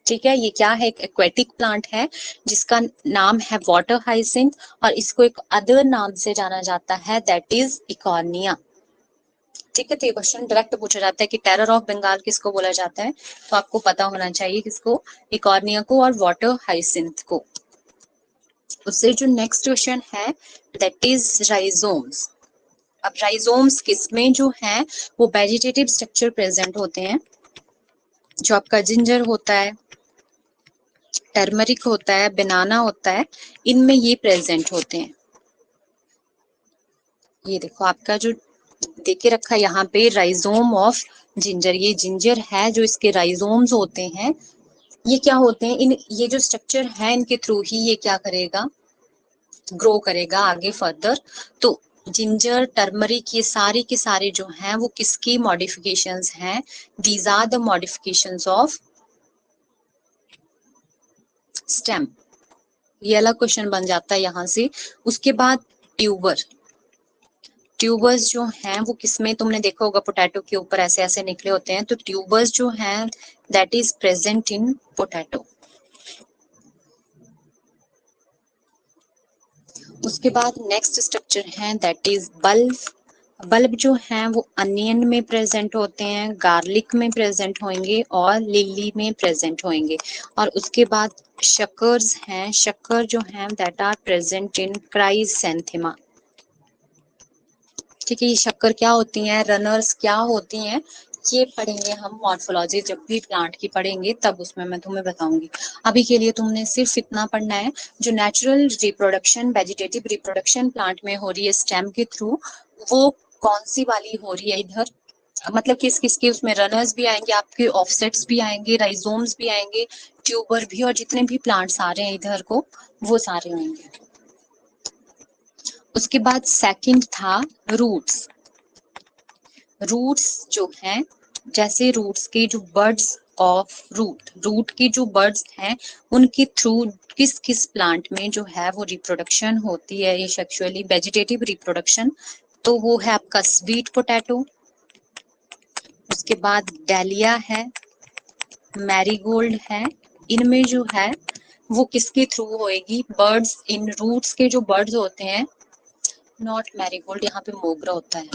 ठीक है, ये क्या है, एक एक्वेटिक प्लांट है जिसका नाम है वाटर हाइसिंथ, और इसको एक अदर नाम से जाना जाता है, दैट इज इकॉर्निया। ठीक है, तो ये क्वेश्चन डायरेक्ट पूछा जाता है कि टेरर ऑफ बंगाल किसको बोला जाता है, तो आपको पता होना चाहिए किसको, इकॉर्निया को और वाटर हाइसिंथ को। उससे जो नेक्स्ट क्वेश्चन है, दैट इज राइजोम्स। अब राइजोम्स किसमें जो है वो वेजिटेटिव स्ट्रक्चर प्रेजेंट होते हैं। जो आपका जिंजर होता है, टर्मरिक होता है, बनाना होता है, इनमें ये प्रेजेंट होते हैं। ये देखो आपका जो देके रखा है यहाँ पे, राइजोम ऑफ जिंजर, ये जिंजर है, जो इसके राइजोम्स होते हैं, ये क्या होते हैं, इन ये जो स्ट्रक्चर है इनके थ्रू ही ये क्या करेगा, ग्रो करेगा आगे फर्दर। तो जिंजर, टर्मरिक, ये सारे के सारे जो हैं वो किसकी मॉडिफिकेशंस हैं, these are the modifications of stem. ये अलग क्वेश्चन बन जाता है यहाँ से। उसके बाद ट्यूबर्स जो हैं वो किसमें, तुमने देखा होगा पोटैटो के ऊपर ऐसे ऐसे निकले होते हैं, तो ट्यूबर्स जो हैं that is present in potato. उसके बाद नेक्स्ट स्ट्रक्चर है दैट इज बल्ब। बल्ब जो हैं वो अनियन में प्रेजेंट होते हैं, गार्लिक में प्रेजेंट होंगे और लिली में प्रेजेंट होंगे। और उसके बाद शक्कर्स हैं, शक्कर जो हैं दैट आर प्रेजेंट इन क्राइसेंथेमा। ठीक है, ये शक्कर क्या होती हैं, रनर्स क्या होती हैं, ये पढ़ेंगे हम मॉर्फोलॉजी जब भी प्लांट की पढ़ेंगे तब उसमें मैं तुम्हें बताऊंगी। अभी के लिए तुमने सिर्फ इतना पढ़ना है, जो natural reproduction vegetative reproduction plant में हो रही है स्टेम के थ्रू, वो कौन सी वाली हो रही है इधर, मतलब किस किस के उसमें रनर्स भी आएंगे, आपके ऑफसेट्स भी आएंगे, राइजोम्स भी आएंगे, ट्यूबर भी, और जितने भी प्लांट्स आ रहे हैं इधर को वो सारे होंगे। उसके बाद सेकंड था रूट्स। रूट्स जो हैं, जैसे रूट्स के जो बर्ड्स ऑफ रूट की जो बर्ड्स हैं उनके थ्रू किस किस प्लांट में जो है वो रिप्रोडक्शन होती है, ये सेक्सुअली वेजिटेटिव रिप्रोडक्शन, तो वो है आपका स्वीट पोटैटो। उसके बाद डालिया है, मैरीगोल्ड है, इनमें जो है वो किसके थ्रू होएगी, बर्ड्स इन रूट्स के जो बर्ड्स होते हैं, नॉट मैरीगोल्ड, यहाँ पे मोगरा होता है।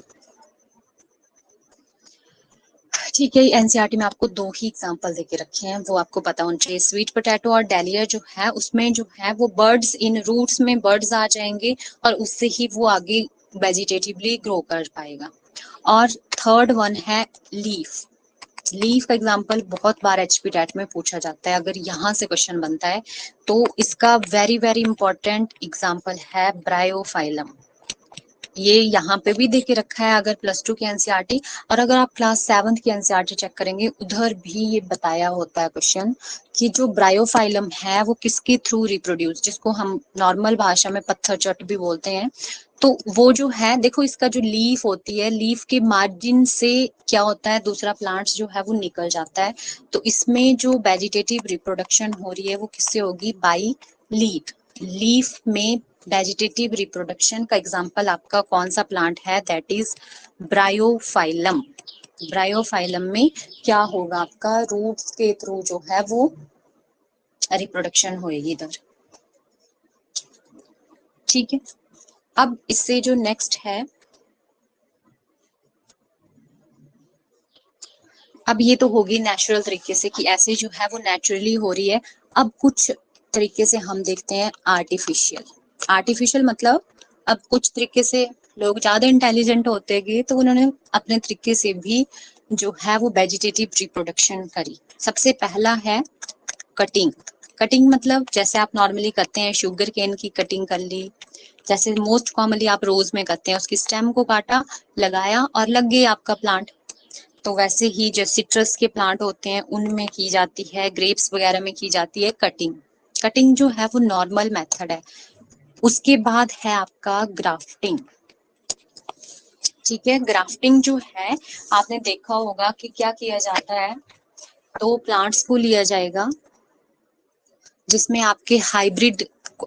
ठीक है, एनसीईआरटी में आपको दो ही एग्जांपल देके रखे हैं, वो आपको पता होना चाहिए। स्वीट पोटैटो और डालिया जो है उसमें जो है वो बर्ड्स इन रूट्स में बर्ड्स आ जाएंगे और उससे ही वो आगे वेजिटेटिवली ग्रो कर पाएगा। और थर्ड वन है लीफ। लीफ का एग्जांपल बहुत बार एचपी टेट में पूछा जाता है, अगर यहाँ से क्वेश्चन बनता है तो इसका वेरी वेरी इंपॉर्टेंट एग्जांपल है ब्रायोफाइलम। ये यहाँ पे भी दे के रखा है अगर +2 की एनसीईआरटी, और अगर आप क्लास 7 की एनसीईआरटी चेक करेंगे उधर भी ये बताया होता है क्वेश्चन कि जो ब्रायोफाइलम है वो किसके थ्रू रिप्रोड्यूस, जिसको हम नॉर्मल भाषा में पत्थर चट भी बोलते हैं, तो वो जो है देखो इसका जो लीफ होती है, लीफ के मार्जिन से क्या होता है दूसरा प्लांट्स जो है वो निकल जाता है, तो इसमें जो वेजिटेटिव रिप्रोडक्शन हो रही है वो किससे होगी, बाई लीफ। लीफ में वेजिटेटिव रिप्रोडक्शन का एग्जांपल आपका कौन सा प्लांट है, दैट इज ब्रायोफाइलम। ब्रायोफाइलम में क्या होगा आपका, रूट्स के थ्रू जो है वो रिप्रोडक्शन होएगी इधर। ठीक है, अब इससे जो नेक्स्ट है, अब ये तो होगी नेचुरल तरीके से कि ऐसे जो है वो नेचुरली हो रही है। अब कुछ तरीके से हम देखते हैं आर्टिफिशियल। आर्टिफिशियल मतलब अब कुछ तरीके से लोग ज्यादा इंटेलिजेंट होते गए तो उन्होंने अपने तरीके से भी जो है वो वेजिटेटिव रिप्रोडक्शन करी। सबसे पहला है कटिंग। कटिंग मतलब जैसे आप नॉर्मली करते हैं, शुगर केन की कटिंग कर ली, जैसे मोस्ट कॉमनली आप रोज में करते हैं, उसकी स्टेम को काटा, लगाया और लग गई आपका प्लांट। तो वैसे ही जो सिट्रस के प्लांट होते हैं उनमें की जाती है, ग्रेप्स वगैरह में की जाती है कटिंग। कटिंग जो है वो नॉर्मल मेथड है। उसके बाद है आपका ग्राफ्टिंग। ठीक है, ग्राफ्टिंग जो है आपने देखा होगा कि क्या किया जाता है, दो प्लांट्स को लिया जाएगा जिसमें आपके हाइब्रिड,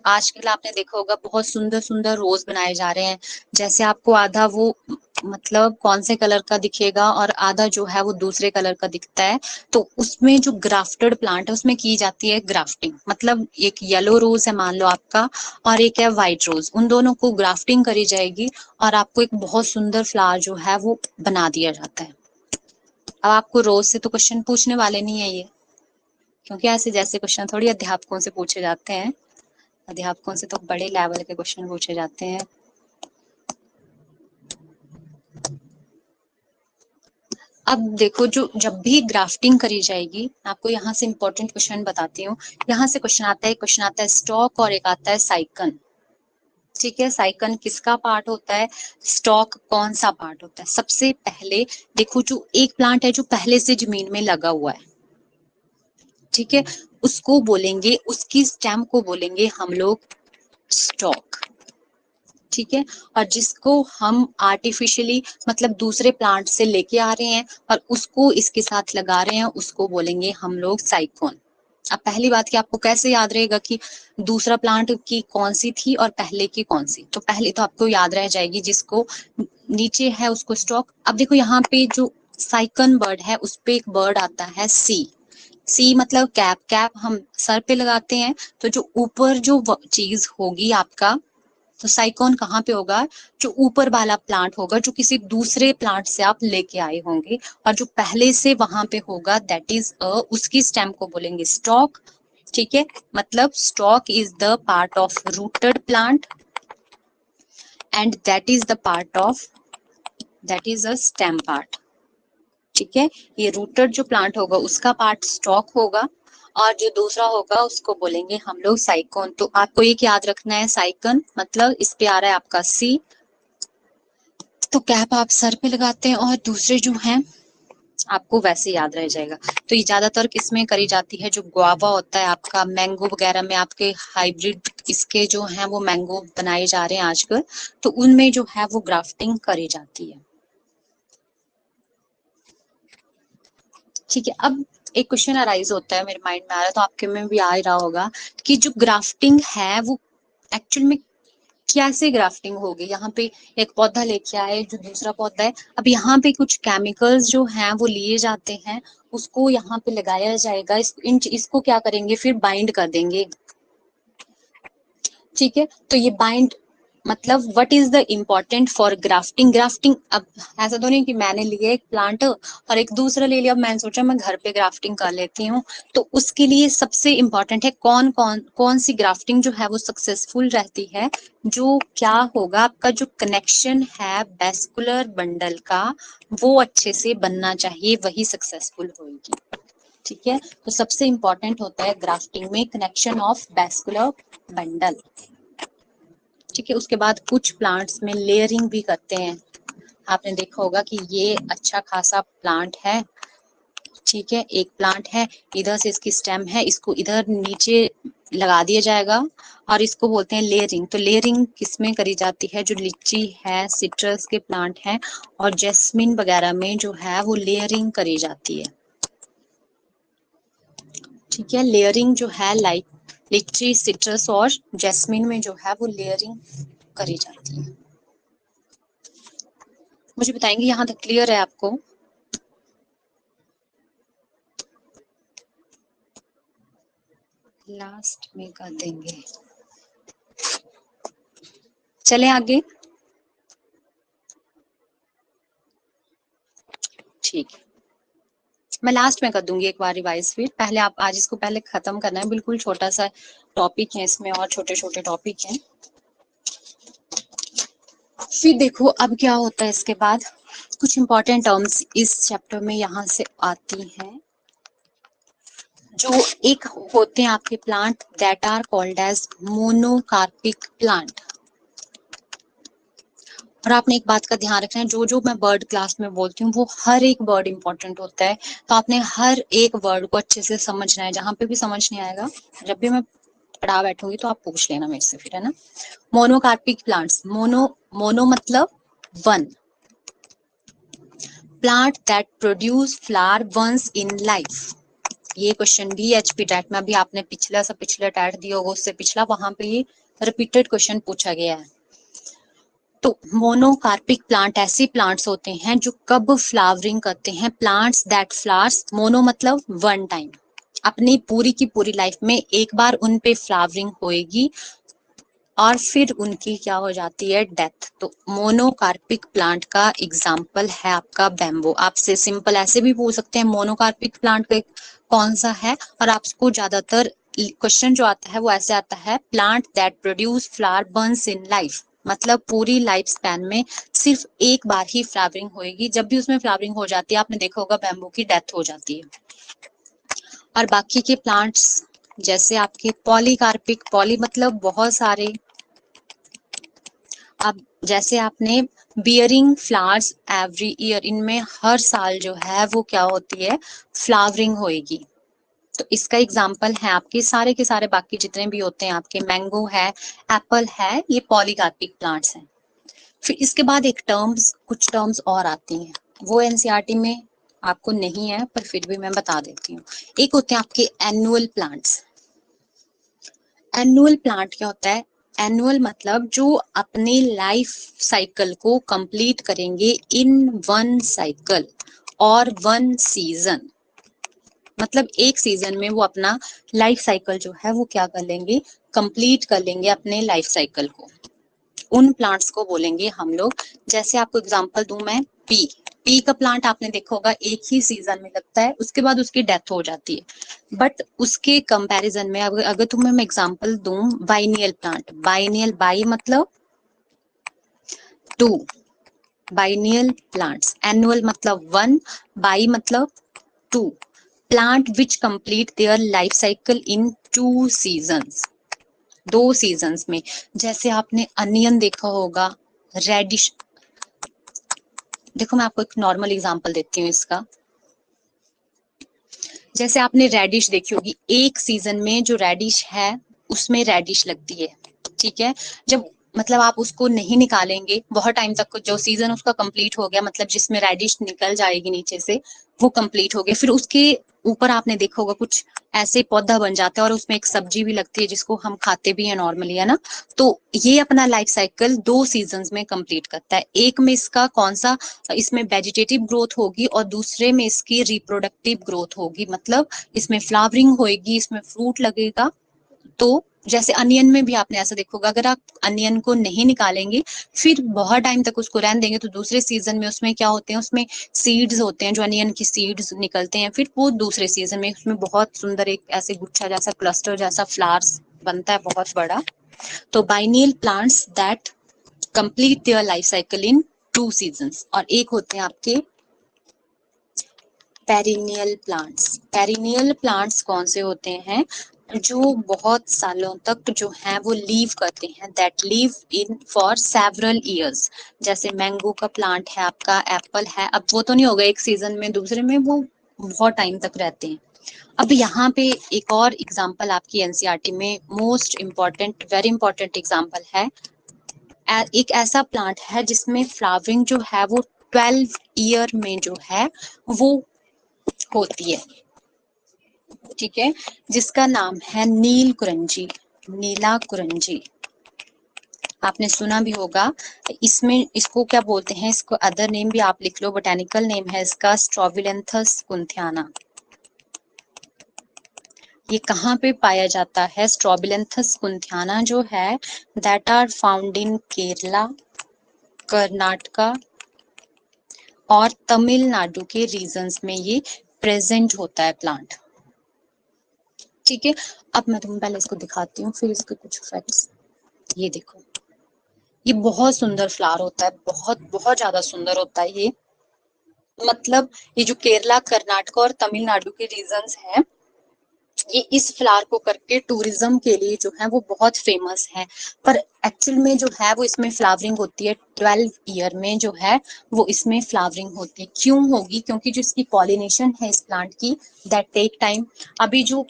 आजकल आपने देखा होगा बहुत सुंदर सुंदर रोज बनाए जा रहे हैं, जैसे आपको आधा वो मतलब कौन से कलर का दिखेगा और आधा जो है वो दूसरे कलर का दिखता है, तो उसमें जो ग्राफ्टेड प्लांट है उसमें की जाती है ग्राफ्टिंग। मतलब एक येलो रोज है मान लो आपका और एक है व्हाइट रोज, उन दोनों को ग्राफ्टिंग करी जाएगी और आपको एक बहुत सुंदर फ्लावर जो है वो बना दिया जाता है। अब आपको रोज से तो क्वेश्चन पूछने वाले नहीं है ये, क्योंकि ऐसे जैसे क्वेश्चन थोड़ी अध्यापकों से पूछे जाते हैं, अध्यापकों से तो बड़े लेवल के क्वेश्चन पूछे जाते हैं। अब देखो, जो जब भी ग्राफ्टिंग करी जाएगी, आपको यहाँ से इंपॉर्टेंट क्वेश्चन बताती हूँ। यहाँ से क्वेश्चन आता है स्टॉक और एक आता है साइकन। ठीक है, साइकन किसका पार्ट होता है, स्टॉक कौन सा पार्ट होता है। सबसे पहले देखो, जो एक प्लांट है जो पहले से जमीन में लगा हुआ है, ठीक है, उसको बोलेंगे, उसकी स्टेम को बोलेंगे हम लोग स्टॉक। ठीक है, और जिसको हम आर्टिफिशियली मतलब दूसरे प्लांट से लेके आ रहे हैं और उसको इसके साथ लगा रहे हैं, उसको बोलेंगे हम लोग साइकोन। अब पहली बात कि आपको कैसे याद रहेगा कि दूसरा प्लांट की कौन सी थी और पहले की कौन सी, तो पहले तो आपको याद रह जाएगी जिसको नीचे है उसको स्टॉक। अब देखो यहाँ पे जो साइकन बर्ड है उस पे एक बर्ड आता है सी। सी मतलब कैप, कैप हम सर पे लगाते हैं, तो जो ऊपर जो चीज होगी आपका, तो साइकॉन कहाँ पे होगा, जो ऊपर वाला प्लांट होगा जो किसी दूसरे प्लांट से आप लेके आए होंगे, और जो पहले से वहां पे होगा दैट इज उसकी स्टेम को बोलेंगे स्टॉक। ठीक है, मतलब stock is the part of rooted plant and that is the part of, that is a stem part. ठीक है, ये रूटेड जो प्लांट होगा उसका पार्ट स्टॉक होगा, और जो दूसरा होगा उसको बोलेंगे हम लोग साइकॉन। तो आपको एक याद रखना है, साइकन मतलब इस पे आ रहा है आपका सी, तो कैप आप सर पे लगाते हैं, और दूसरे जो हैं आपको वैसे याद रह जाएगा। तो ये ज्यादातर किसमें करी जाती है, जो गुआवा होता है आपका, मैंगो वगैरह में आपके हाइब्रिड इसके जो हैं वो मैंगो बनाए जा रहे हैं आजकल, तो उनमें जो है वो ग्राफ्टिंग करी जाती है। ठीक है, अब एक क्वेश्चन अराइज होता है मेरे माइंड में आ रहा है, तो आपके में भी आ ही रहा होगा कि जो ग्राफ्टिंग है वो एक्चुअल में कैसे ग्राफ्टिंग होगी। यहाँ पे एक पौधा लेके आए जो दूसरा पौधा है, अब यहाँ पे कुछ केमिकल्स जो हैं वो लिए जाते हैं, उसको यहाँ पे लगाया जाएगा, इसको क्या करेंगे फिर बाइंड कर देंगे। ठीक है, तो ये बाइंड मतलब what is the important for grafting. Grafting अब ऐसा तो नहीं कि मैंने लिया एक प्लांट और एक दूसरा ले लिया, अब मैंने सोचा मैं घर पे ग्राफ्टिंग कर लेती हूँ, तो उसके लिए सबसे इम्पोर्टेंट है कौन कौन कौन सी ग्राफ्टिंग जो है वो सक्सेसफुल रहती है। जो क्या होगा, आपका जो कनेक्शन है वेस्कुलर बंडल का वो अच्छे से बनना चाहिए, वही सक्सेसफुल होगी। ठीक है, तो सबसे इंपॉर्टेंट होता है ग्राफ्टिंग में कनेक्शन ऑफ वेस्कुलर बंडल। ठीक है, उसके बाद कुछ प्लांट्स में लेयरिंग भी करते हैं। आपने देखा होगा कि ये अच्छा खासा प्लांट है, ठीक है, एक प्लांट है, इधर से इसकी स्टेम है, इसको इधर नीचे लगा दिया जाएगा, और इसको बोलते हैं लेयरिंग। तो लेयरिंग किसमें करी जाती है, जो लीची है, सिट्रस के प्लांट हैं, और जैस्मिन वगैरह में जो है वो लेयरिंग करी जाती है। ठीक है, लेयरिंग जो है लाइक लीची, सिट्रस और जैस्मिन में जो है वो लेयरिंग करी जाती है। मुझे बताएंगे यहाँ तक क्लियर है आपको? लास्ट में कर देंगे, चले आगे। ठीक है, मैं लास्ट में कर दूंगी एक बार रिवाइज, फिर पहले आप आज इसको पहले खत्म करना है, बिल्कुल छोटा सा टॉपिक है इसमें, और छोटे छोटे टॉपिक हैं। फिर देखो अब क्या होता है इसके बाद, कुछ इंपॉर्टेंट टर्म्स इस चैप्टर में यहाँ से आती हैं। जो एक होते हैं आपके plant that are called as monocarpic plant. और आपने एक बात का ध्यान रखना है, जो जो मैं वर्ड क्लास में बोलती हूँ वो हर एक वर्ड इंपॉर्टेंट होता है, तो आपने हर एक वर्ड को अच्छे से समझना है। जहां पे भी समझ नहीं आएगा, जब भी मैं पढ़ा बैठूंगी तो आप पूछ लेना मेरे से फिर, है ना। मोनोकार्पिक प्लांट्स, मोनो मोनो मतलब one, plant that produce flower once in life. ये क्वेश्चन भी एचपी टैट में अभी आपने पिछला टैट दिया होगा, उससे पिछला, वहां पे ये रिपीटेड क्वेश्चन पूछा गया है। तो मोनोकार्पिक प्लांट ऐसे प्लांट्स होते हैं जो कब फ्लावरिंग करते हैं, प्लांट्स दैट फ्लावर्स, मोनो मतलब वन टाइम, अपनी पूरी की पूरी लाइफ में एक बार उन पे फ्लावरिंग होएगी, और फिर उनकी क्या हो जाती है, डेथ। तो मोनोकार्पिक प्लांट का एग्जाम्पल है आपका बैम्बो। आपसे सिंपल ऐसे भी पूछ सकते हैं मोनोकार्पिक प्लांट का कौन सा है, और आपको ज्यादातर क्वेश्चन जो आता है वो ऐसे आता है, plant that produce flower Burns in life, मतलब पूरी लाइफ स्पैन में सिर्फ एक बार ही फ्लावरिंग होएगी, जब भी उसमें फ्लावरिंग हो जाती है आपने देखा होगा बैम्बू की डेथ हो जाती है। और बाकी के प्लांट्स जैसे आपके पॉलीकार्पिक, पॉली मतलब बहुत सारे, अब जैसे आपने बियरिंग फ्लावर्स एवरी ईयर, इनमें हर साल जो है वो क्या होती है, फ्लावरिंग होएगी। तो इसका एग्जाम्पल है आपके सारे के सारे बाकी जितने भी होते हैं, आपके मैंगो है, एप्पल है, ये पॉलीकार्पिक प्लांट्स हैं। फिर इसके बाद एक टर्म्स, कुछ टर्म्स और आती हैं, वो एनसीईआरटी में आपको नहीं है पर फिर भी मैं बता देती हूँ। एक होते हैं आपके एनुअल प्लांट्स। एनुअल प्लांट क्या होता है? एनुअल मतलब जो अपने लाइफ साइकिल को कंप्लीट करेंगे इन वन साइकिल और वन सीजन। मतलब एक सीजन में वो अपना लाइफ साइकिल जो है वो क्या कर लेंगे, कंप्लीट कर लेंगे अपने लाइफ साइकिल को। उन प्लांट्स को बोलेंगे हम लोग, जैसे आपको एग्जांपल दूं मैं, पी का प्लांट आपने देखा होगा एक ही सीजन में लगता है, उसके बाद उसकी डेथ हो जाती है। बट उसके कंपैरिजन में अगर तुम्हें मैं एग्जांपल दूं बाइनियल प्लांट, बाइनियल, बाई मतलब टू, बाइनियल प्लांट्स, एनुअल मतलब वन, बाई मतलब two, plant which complete their life cycle in two seasons, दो सीजन्स में। जैसे आपने अनियन देखा होगा, रेडिश, देखो मैं आपको एक नॉर्मल एग्जांपल देती हूँ इसका। जैसे आपने रेडिश देखी होगी, एक सीजन में जो रेडिश है उसमें रेडिश लगती है, ठीक है। जब मतलब आप उसको नहीं निकालेंगे बहुत टाइम तक, जो सीजन उसका कंप्लीट हो गया, मतलब जिसमें रेडिश निकल जाएगी नीचे से, वो कंप्लीट हो गया, फिर उसके ऊपर आपने देखा होगा कुछ ऐसे पौधा बन जाता है और उसमें एक सब्जी भी लगती है जिसको हम खाते भी हैं नॉर्मली, है ना। तो ये अपना लाइफ साइकिल दो सीजन्स में कंप्लीट करता है। एक में इसका कौन सा, इसमें वेजिटेटिव ग्रोथ होगी और दूसरे में इसकी रिप्रोडक्टिव ग्रोथ होगी, मतलब इसमें फ्लावरिंग होगी, इसमें फ्रूट लगेगा। तो जैसे अनियन में भी आपने ऐसा देखोगा, अगर आप अनियन को नहीं निकालेंगे फिर बहुत टाइम तक उसको रहने देंगे तो दूसरे सीजन में उसमें क्या होते हैं, उसमें सीड्स होते हैं, जो अनियन की सीड्स निकलते हैं, फिर वो दूसरे सीजन में उसमें बहुत सुंदर एक ऐसे गुच्छा जैसा, क्लस्टर जैसा फ्लावर्स बनता है बहुत बड़ा। तो biennial plants that complete their life cycle in two seasons. और एक होते हैं आपके पेरिनियल प्लांट्स। पेरिनियल प्लांट्स कौन से होते हैं? जो बहुत सालों तक जो है वो लीव करते हैं, that leave in for several years. जैसे मैंगो का प्लांट है आपका, एप्पल है, अब वो तो नहीं होगा एक सीजन में, दूसरे में वो बहुत टाइम तक रहते हैं। अब यहाँ पे एक और एग्जांपल आपकी एनसीईआरटी में most important, very important example है। एक ऐसा प्लांट है जिसमें फ्लावरिंग जो है वो 12 ईयर में जो है वो होती है, ठीक है, जिसका नाम है नील कुरंजी, नीला कुरंजी। आपने सुना भी होगा। इसमें इसको क्या बोलते हैं, इसको अदर नेम भी आप लिख लो, बोटेनिकल नेम है इसका स्ट्रॉबिलेंथस कुंथियाना। ये कहाँ पे पाया जाता है? स्ट्रॉबिलेंथस कुंथियाना जो है that are found in Kerala, Karnataka और तमिलनाडु के रीजन्स में ये प्रेजेंट होता है प्लांट, ठीक है। अब मैं तुम्हें पहले इसको दिखाती हूँ फिर इसके कुछ फैक्ट्स। ये देखो, ये बहुत सुंदर फ्लावर होता है, बहुत बहुत ज्यादा सुंदर होता है ये। मतलब ये जो केरला, कर्नाटक और तमिलनाडु के रीजन्स हैं, ये इस फ्लावर को करके टूरिज्म के लिए जो है वो बहुत फेमस है। पर एक्चुअल में जो है वो इसमें फ्लावरिंग होती है 12 ईयर में जो है वो इसमें फ्लावरिंग होती है। क्यों होगी? क्योंकि जो इसकी पॉलिनेशन है इस प्लांट की, दैट टेक टाइम। अभी जो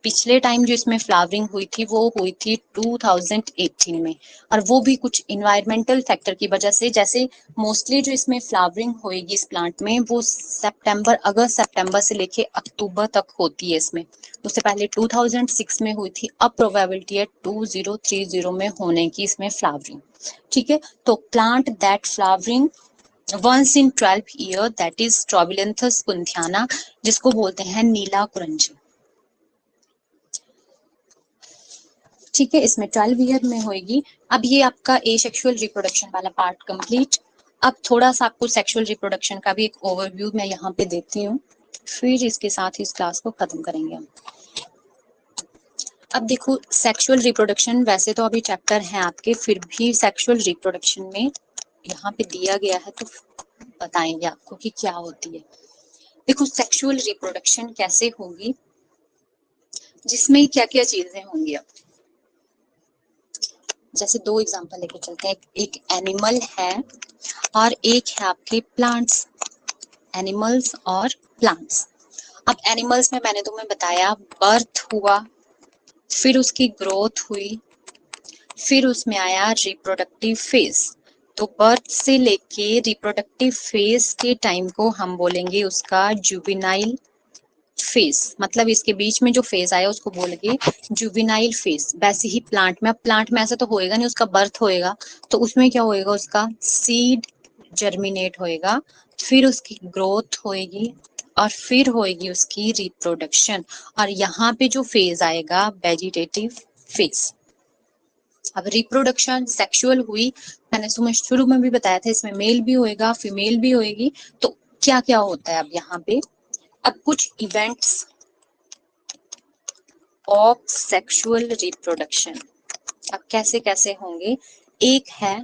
पिछले टाइम जो इसमें फ्लावरिंग हुई थी वो हुई थी 2018 में, और वो भी कुछ इन्वायरमेंटल फैक्टर की वजह से। जैसे मोस्टली जो इसमें फ्लावरिंग होएगी इस प्लांट में वो सितंबर, अगस्त सितंबर से लेके अक्टूबर तक होती है इसमें। उससे पहले 2006 में हुई थी, अब प्रोबेबिलिटी है 2030 में होने की इसमें फ्लावरिंग, ठीक है। तो plant that flowering once in 12 year that is Strobilanthes kunthiana, जिसको बोलते हैं नीला कुरंजी, ठीक है। इसमें 12 ईयर में होगी। अब ये आपका ए सेक्सुअल रिप्रोडक्शन वाला पार्ट कंप्लीट। अब थोड़ा सा आपको सेक्सुअल रिप्रोडक्शन का भी एक ओवरव्यू मैं यहाँ पे देती हूँ, फिर इसके साथ ही इस क्लास को खत्म करेंगे हम। अब देखो, सेक्सुअल रिप्रोडक्शन वैसे तो अभी चैप्टर है आपके, फिर भी सेक्सुअल रिप्रोडक्शन में यहाँ पे दिया गया है तो बताएंगे आपको कि क्या होती है। देखो, सेक्सुअल रिप्रोडक्शन कैसे होगी, जिसमें क्या क्या चीजें होंगी। अब जैसे दो एग्जांपल लेके चलते हैं, एक एनिमल है और एक है आपके प्लांट्स, एनिमल्स और प्लांट्स। अब एनिमल्स में मैंने तुम्हें बताया बर्थ हुआ, फिर उसकी ग्रोथ हुई, फिर उसमें आया रिप्रोडक्टिव फेज। तो बर्थ से लेके रिप्रोडक्टिव फेज के टाइम को हम बोलेंगे उसका जुवेनाइल फेज, मतलब इसके बीच में जो फेज आया उसको बोलेंगे जुवेनाइल फेज। वैसे ही प्लांट में, अब प्लांट में ऐसा तो होएगा नहीं, उसका बर्थ होएगा तो उसमें क्या होएगा, उसका सीड जर्मिनेट होएगा, फिर उसकी ग्रोथ होएगी और फिर होएगी उसकी रिप्रोडक्शन, और यहाँ पे जो फेज आएगा वेजिटेटिव फेज। अब रिप्रोडक्शन सेक्सुअल हुई, मैंने तुम्हें शुरू में भी बताया था, इसमें मेल भी होएगा फीमेल भी होएगी। तो क्या क्या होता है अब यहाँ पे, अब कुछ इवेंट्स ऑफ सेक्सुअल रिप्रोडक्शन अब कैसे कैसे होंगे। एक है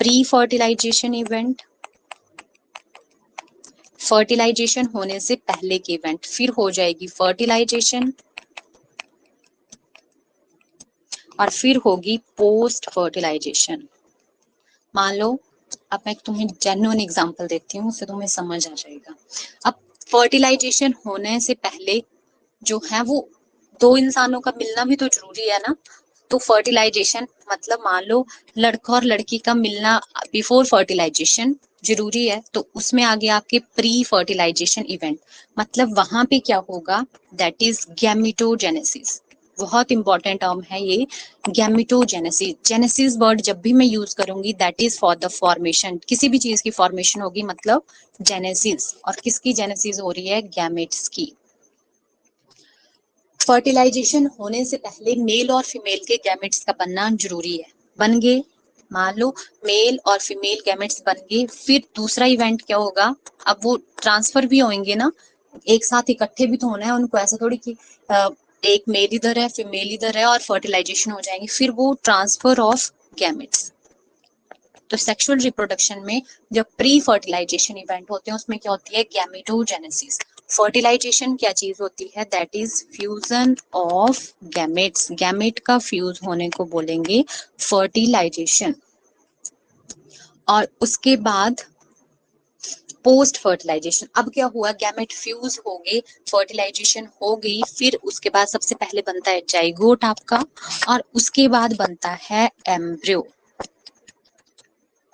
प्री फर्टिलाइजेशन इवेंट, फर्टिलाइजेशन होने से पहले के इवेंट, फिर हो जाएगी फर्टिलाइजेशन, और फिर होगी पोस्ट फर्टिलाइजेशन। मान लो, अब मैं तुम्हें जेन्युइन एग्जांपल देती हूँ, उससे तुम्हें समझ आ जाएगा। अब फर्टिलाइजेशन होने से पहले जो है वो दो इंसानों का मिलना भी तो जरूरी है ना। तो फर्टिलाइजेशन मतलब मान लो लड़का और लड़की का मिलना बिफोर फर्टिलाइजेशन जरूरी है, तो उसमें आगे आपके प्री फर्टिलाइजेशन इवेंट, मतलब वहां पे क्या होगा, दैट इज गैमेटोजेनेसिस। बहुत इंपॉर्टेंट टर्म है ये गैमेटोजेनेसिस। जेनेसिस वर्ड जब भी मैं यूज करूंगी that is for the formation, किसी भी चीज की फॉर्मेशन होगी मतलब जेनेसिस, और किसकी जेनेसिस हो रही है, गैमेट्स की। फर्टिलाइजेशन होने से पहले मेल और फीमेल के गैमेट्स का बनना जरूरी है, बन गए, मान लो मेल और फीमेल गैमेट्स बन गए, फिर दूसरा इवेंट क्या होगा, अब वो ट्रांसफर भी होंगे ना, एक साथ इकट्ठे भी तो होना है उनको, ऐसा थोड़ी कि एक मेल इधर है फीमेल इधर है और फर्टिलाइजेशन हो जाएंगे, फिर वो ट्रांसफर ऑफ गैमेट्स। तो सेक्सुअल रिप्रोडक्शन में जब प्री फर्टिलाइजेशन इवेंट होते हैं उसमें क्या होती है, गैमेटोजेनेसिस। फर्टिलाइजेशन क्या चीज होती है, that is fusion of gametes, gamete का फ्यूज होने को बोलेंगे फर्टिलाइजेशन। और उसके बाद पोस्ट फर्टिलाइजेशन, अब क्या हुआ, गैमेट फ्यूज हो गए, फर्टिलाइजेशन हो गई, फिर उसके बाद सबसे पहले बनता है जाइगोट आपका, और उसके बाद बनता है एम्ब्रियो।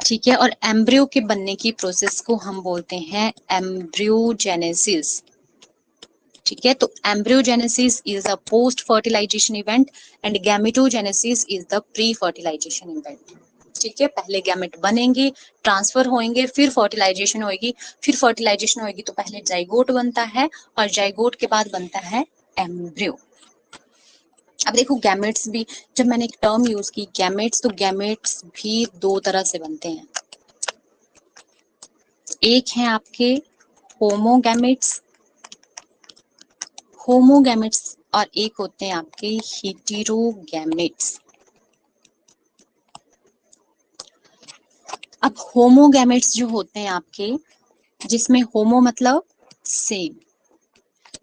ठीक है, और एम्ब्रियो के बनने की प्रोसेस को हम बोलते हैं एम्ब्रियोजेनेसिस। ठीक है, तो embryogenesis is a post fertilization event and gametogenesis is the pre fertilization event. ठीक है, पहले गैमेट बनेंगे, ट्रांसफर होंगे, फिर फर्टिलाइजेशन होगी, फिर फर्टिलाइजेशन होगी तो पहले जाइगोट बनता है, और जाइगोट के बाद बनता है एम्ब्रियो। अब देखो गैमेट्स भी, जब मैंने एक टर्म यूज की गैमेट्स, तो गैमेट्स भी दो तरह से बनते हैं, एक है आपके होमोगैमेट्स, होमोगैमेट्स, और एक होते हैं आपके हेटेरोगैमेट्स। अब होमोगैमेट्स जो होते हैं आपके, जिसमें होमो मतलब सेम,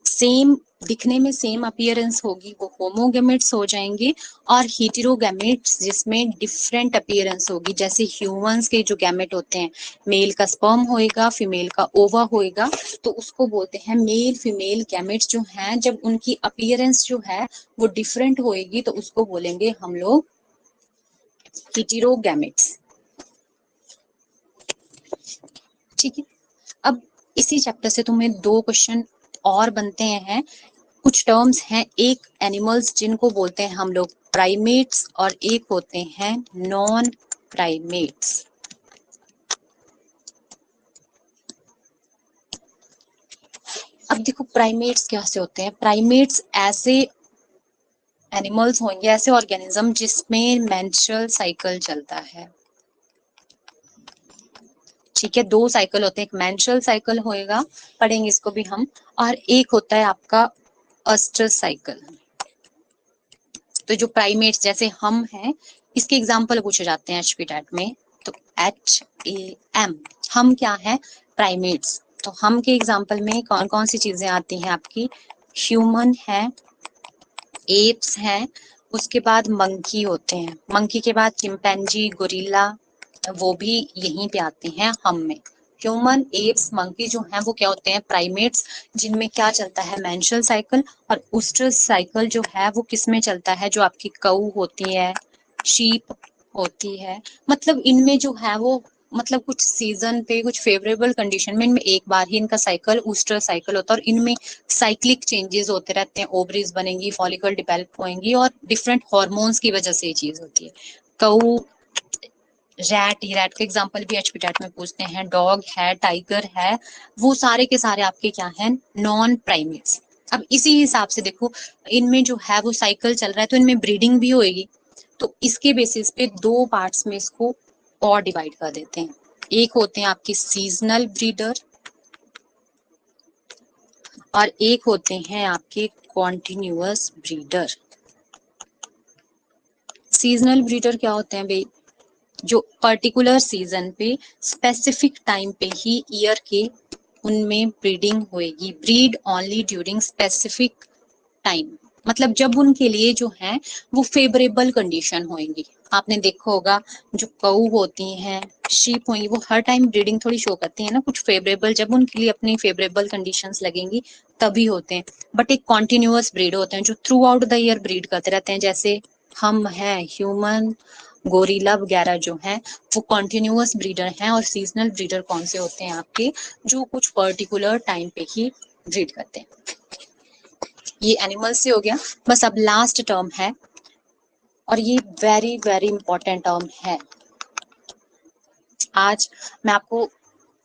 सेम दिखने में सेम अपीयरेंस होगी, वो होमोगैमेट्स हो जाएंगे। और हेटेरोगैमेट्स जिसमें डिफरेंट अपीयरेंस होगी, जैसे ह्यूमंस के जो गैमेट होते हैं, मेल का स्पर्म होएगा फीमेल का ओवा होएगा, तो उसको बोलते हैं मेल फीमेल गैमेट्स जो हैं, जब उनकी अपीयरेंस जो है वो डिफरेंट होएगी तो उसको बोलेंगे हम लोग हेटेरोगैमेट्स। ठीक है, अब इसी चैप्टर से तुम्हें दो क्वेश्चन और बनते हैं। कुछ टर्म्स हैं, एक एनिमल्स जिनको बोलते हैं हम लोग प्राइमेट्स, और एक होते हैं नॉन प्राइमेट्स। अब देखो प्राइमेट्स क्या से होते हैं, प्राइमेट्स ऐसे एनिमल्स होंगे, ऐसे ऑर्गेनिज्म जिसमें मेंस्ट्रुअल साइकिल चलता है। ठीक है, दो साइकिल होते हैं, एक मेंस्ट्रुअल साइकिल होएगा, पढ़ेंगे इसको भी हम, और एक होता है आपका अस्टर साइकिल। तो जो प्राइमेट्स जैसे हम हैं, इसके एग्जाम्पल पूछे जाते हैं HPTET में, तो HAM, हम क्या है, प्राइमेट्स। तो हम के एग्जाम्पल में कौन कौन सी चीजें आती हैं आपकी, ह्यूमन है, एप्स हैं, उसके बाद मंकी होते हैं, मंकी के बाद चिंपैंजी गोरिल्ला, वो भी यहीं पे आते हैं हम में। ह्यूमन एप्स मंकी जो हैं वो क्या होते हैं, प्राइमेट्स, जिनमें क्या चलता है, मेंस्ट्रुअल साइकिल, और ओस्टर साइकिल जो है वो किस में चलता है, जो आपकी कऊ होती है, शीप होती है। मतलब इनमें जो है वो मतलब कुछ सीजन पे कुछ फेवरेबल कंडीशन में इनमें एक बार ही इनका साइकिल ऊस्टर साइकिल होता है, और इनमें साइक्लिक चेंजेस होते रहते हैं, ओवरीज बनेंगी, फॉलिकल डिवेलप होंगी, और डिफरेंट हार्मोन्स की वजह से ये चीज होती है। कऊ, रैट का एग्जांपल भी एचपीटेट में पूछते हैं, डॉग है, टाइगर है, वो सारे के सारे आपके क्या हैं, नॉन प्राइमेट्स। अब इसी हिसाब से देखो, इनमें जो है वो साइकिल चल रहा है तो इनमें ब्रीडिंग भी होएगी। तो इसके बेसिस पे दो पार्ट्स में इसको और डिवाइड कर देते हैं। एक होते हैं आपके सीजनल ब्रीडर और एक होते हैं आपके कॉन्टिन्यूअस ब्रीडर। सीजनल ब्रीडर क्या होते हैं भाई, जो पर्टिकुलर सीजन पे स्पेसिफिक टाइम पे ही ईयर के उनमें ब्रीडिंग होएगी, breed only during specific time, मतलब जब उनके लिए जो है वो फेवरेबल कंडीशन होंगी। आपने देखा होगा जो कऊ होती हैं, शीप होंगी, वो हर टाइम ब्रीडिंग थोड़ी शो करती है ना, कुछ फेवरेबल, जब उनके लिए अपनी फेवरेबल कंडीशंस लगेंगी तभी होते हैं। बट एक कॉन्टिन्यूअस ब्रीड होते हैं जो through out the year breed करते रहते हैं, जैसे हम हैं ह्यूमन, गोरिल्ला वगैरह जो हैं वो कॉन्टिन्यूअस ब्रीडर हैं। और सीजनल ब्रीडर कौन से होते हैं आपके, जो कुछ पर्टिकुलर टाइम पे ही ब्रीड करते हैं। ये एनिमल से हो गया। बस अब लास्ट टर्म है, और ये वेरी वेरी इंपॉर्टेंट टर्म है। आज मैं आपको,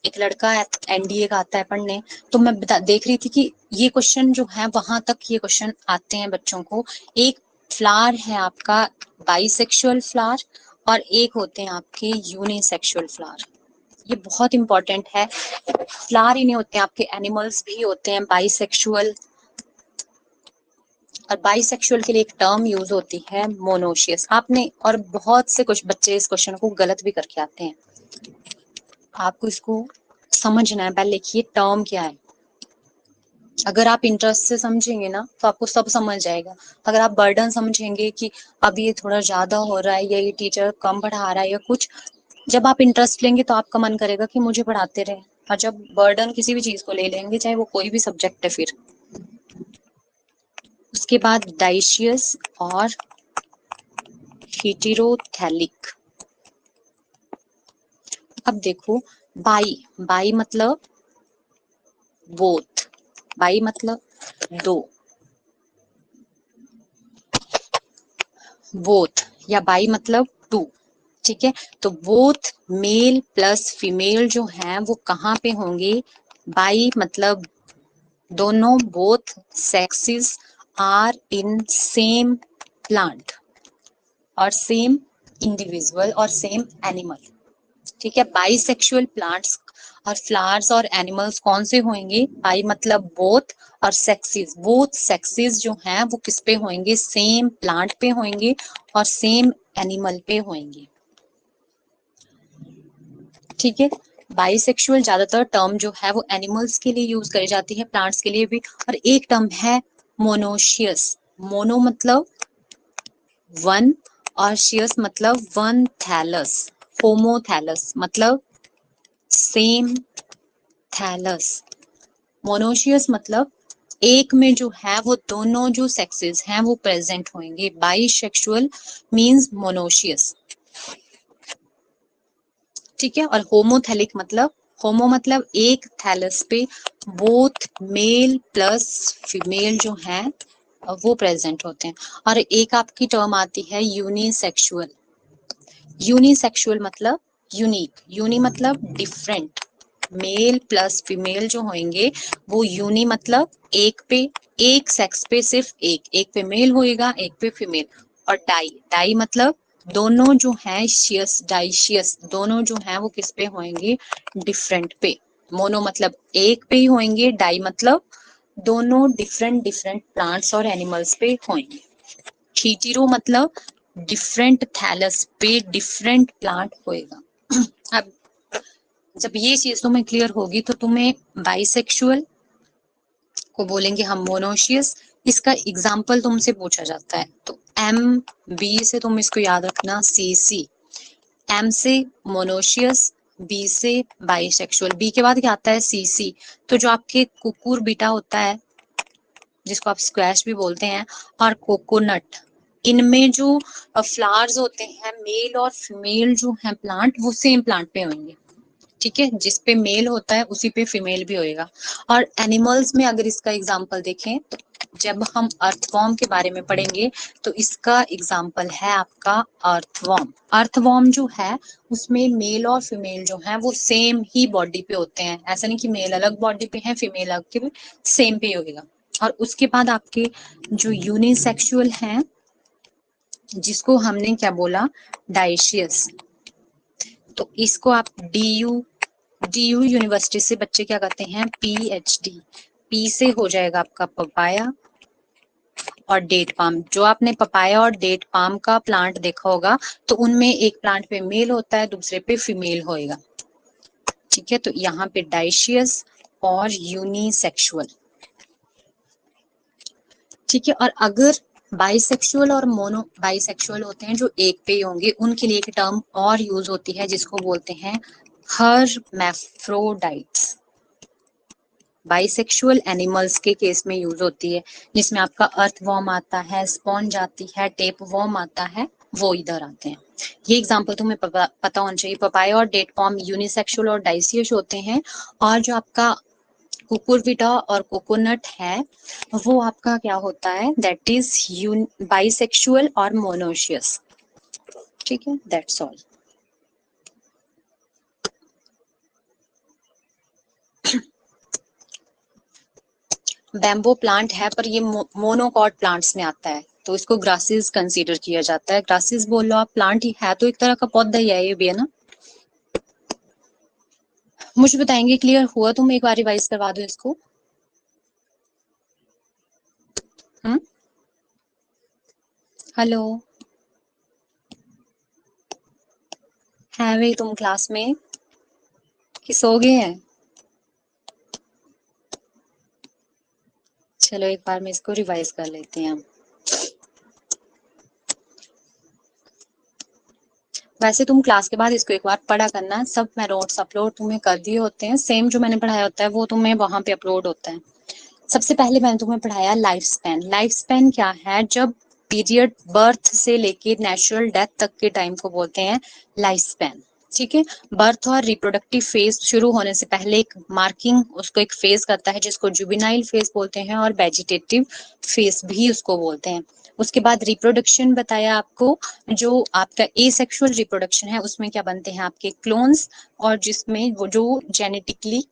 एक लड़का एनडीए का आता है पढ़ने, तो मैं देख रही थी कि ये क्वेश्चन जो है वहां तक ये क्वेश्चन आते हैं बच्चों को। एक फ्लावर है आपका बाइसेक्सुअल फ्लावर, और एक होते हैं आपके यूनिसेक्सुअल फ्लावर। ये बहुत इंपॉर्टेंट है। फ्लावर ही नहीं होते हैं आपके, एनिमल्स भी होते हैं बाइसेक्सुअल। और बाइसेक्सुअल के लिए एक टर्म यूज होती है मोनोशियस। आपने, और बहुत से कुछ बच्चे इस क्वेश्चन को गलत भी करके आते हैं, आपको इसको समझना है पहले कि ये टर्म क्या है। अगर आप इंटरेस्ट से समझेंगे ना तो आपको सब समझ जाएगा। अगर आप बर्डन समझेंगे कि अब ये थोड़ा ज्यादा हो रहा है या ये टीचर कम पढ़ा रहा है या कुछ, जब आप इंटरेस्ट लेंगे तो आपका मन करेगा कि मुझे पढ़ाते रहे। और जब बर्डन किसी भी चीज को ले लेंगे, चाहे वो कोई भी सब्जेक्ट है, फिर उसके बाद डाइशियस और हेटेरोथैलिक। अब देखो, बाई, बाई मतलब बोथ, बाई मतलब दो, बोथ, या बाई मतलब टू। ठीक है, तो बोथ मेल प्लस फीमेल जो है वो कहाँ पे होंगे, बाई मतलब दोनों, both sexes are in same plant और सेम इंडिविजुअल और सेम एनिमल। ठीक है, बाइसेक्सुअल प्लांट्स और फ्लावर्स और एनिमल्स कौन से होंगे, बाई मतलब बोथ, और सेक्सेस, बोथ सेक्सेस जो हैं वो किस पे होंगे, सेम प्लांट पे होंगे और सेम एनिमल पे होंगे। ठीक है, बाइसेक्सुअल ज्यादातर टर्म जो है वो एनिमल्स के लिए यूज करी जाती है, प्लांट्स के लिए भी। और एक टर्म है मोनोशियस, मोनो मतलब वन, और शियस मतलब वन थैलस, होमोथैलस मतलब सेम थैलस। मोनोशियस मतलब एक में जो है वो दोनों जो सेक्सेस हैं वो प्रेजेंट होंगे। Bisexual means monoecious. ठीक है, और होमोथैलिक मतलब, होमो मतलब एक, थैलस पे बोथ मेल प्लस फीमेल जो है वो प्रेजेंट होते हैं। और एक आपकी टर्म आती है यूनिसेक्सुअल। यूनिसेक्सुअल मतलब यूनिक, यूनी मतलब डिफरेंट, मेल प्लस फीमेल जो होंगे वो यूनी मतलब एक पे, एक सेक्स पे सिर्फ एक, एक पे मेल होएगा एक पे फीमेल। और डाई, डाई मतलब दोनों जो है शियस, डाइशियस, दोनों जो है वो किस पे होंगे, डिफरेंट पे। मोनो मतलब एक पे ही होंगे, डाई मतलब दोनों डिफरेंट डिफरेंट प्लांट्स और एनिमल्स पे होंगे। हेटेरो मतलब डिफरेंट थैलस पे डिफरेंट प्लांट होएगा। अब जब ये चीज तुम्हें क्लियर होगी तो तुम्हें बाइसेक्सुअल को बोलेंगे हम मोनोशियस। इसका एग्जाम्पल तुमसे पूछा जाता है तो एम, बी से तुम इसको याद रखना, सी सी, एम से मोनोशियस, बी से बाइसेक्सुअल, बी के बाद क्या आता है, सी सी। तो जो आपके कुकुर बीटा होता है जिसको आप स्क्वैश भी बोलते हैं, और कोकोनट, इनमें जो फ्लावर्स होते हैं मेल और फीमेल जो है प्लांट वो सेम प्लांट पे होंगे, ठीक है, जिस पे मेल होता है उसी पे फीमेल भी होएगा। और एनिमल्स में अगर इसका एग्जांपल देखें तो जब हम अर्थवॉर्म के बारे में पढ़ेंगे तो इसका एग्जांपल है आपका अर्थवॉर्म। अर्थवॉर्म जो है उसमें मेल और फीमेल जो है वो सेम ही बॉडी पे होते हैं, ऐसा नहीं कि मेल अलग बॉडी पे है फीमेल अलग के सेम पे होगा। और उसके बाद आपके जो यूनिसेक्सुअल हैं जिसको हमने क्या बोला डाइशियस, तो इसको आप डी यू यूनिवर्सिटी से बच्चे क्या करते हैं PhD, पी से हो जाएगा आपका पपाया और डेट पाम। जो आपने पपाया और डेट पाम का प्लांट देखा होगा तो उनमें एक प्लांट पे मेल होता है दूसरे पे फीमेल होएगा, ठीक है। तो यहाँ पे डाइशियस और यूनिसेक्सुअल, ठीक है। और अगर बाइसेक्सुअल और मोनो बाइसेक्सुअल होते हैं जो एक पे ही होंगे, उनके लिए एक टर्म और यूज होती है जिसको बोलते हैं हर्मैफ्रोडाइट्स। बाइसेक्सुअल एनिमल्स के केस में यूज होती है, जिसमें आपका अर्थवॉर्म आता है, स्पॉन्ज आती है, टेपवॉर्म आता है, वो इधर आते हैं। ये एग्जांपल तुम्हें पता होना चाहिए। पपाया और डेट पाम यूनिसेक्सुअल और डाइसियस होते हैं, और जो आपका कुकुरबिटा और कोकोनट है वो आपका क्या होता है दैट इज बाइसेक्सुअल और मोनोशियस, ठीक है। That's all. बैम्बो प्लांट है पर ये मोनोकॉट प्लांट्स में आता है, तो इसको ग्रासेस कंसीडर किया जाता है। ग्रासेस बोल लो आप, प्लांट ही है तो एक तरह का पौधा ही है, ये भी है ना। मुझे बताएंगे क्लियर हुआ? तुम एक बार रिवाइज करवा दो इसको। हेलो, है भाई तुम क्लास में कि सो गए हैं? चलो एक बार मैं इसको रिवाइज कर लेते हैं हम। वैसे तुम क्लास के बाद इसको एक बार पढ़ा करना, सब मैं नोट्स अपलोड तुम्हें कर दिए होते हैं, सेम जो मैंने पढ़ाया होता है वो तुम्हें वहां पे अपलोड होता है। सबसे पहले मैंने तुम्हें पढ़ाया लाइफ स्पैन। लाइफ स्पैन क्या है? जब पीरियड बर्थ से लेके नेचुरल डेथ तक के टाइम को बोलते हैं लाइफ स्पैन, ठीक है। बर्थ और रिप्रोडक्टिव फेज शुरू होने से पहले एक मार्किंग उसको एक फेज करता है जिसको जुबिनाइल फेज बोलते हैं, और वेजिटेटिव फेज भी उसको बोलते हैं। उसके बाद रिप्रोडक्शन बताया आपको, जो आपका एसेक्सुअल रिप्रोडक्शन है उसमें क्या बनते हैं आपके क्लोन्स, और जिसमें वो जो जेनेटिकली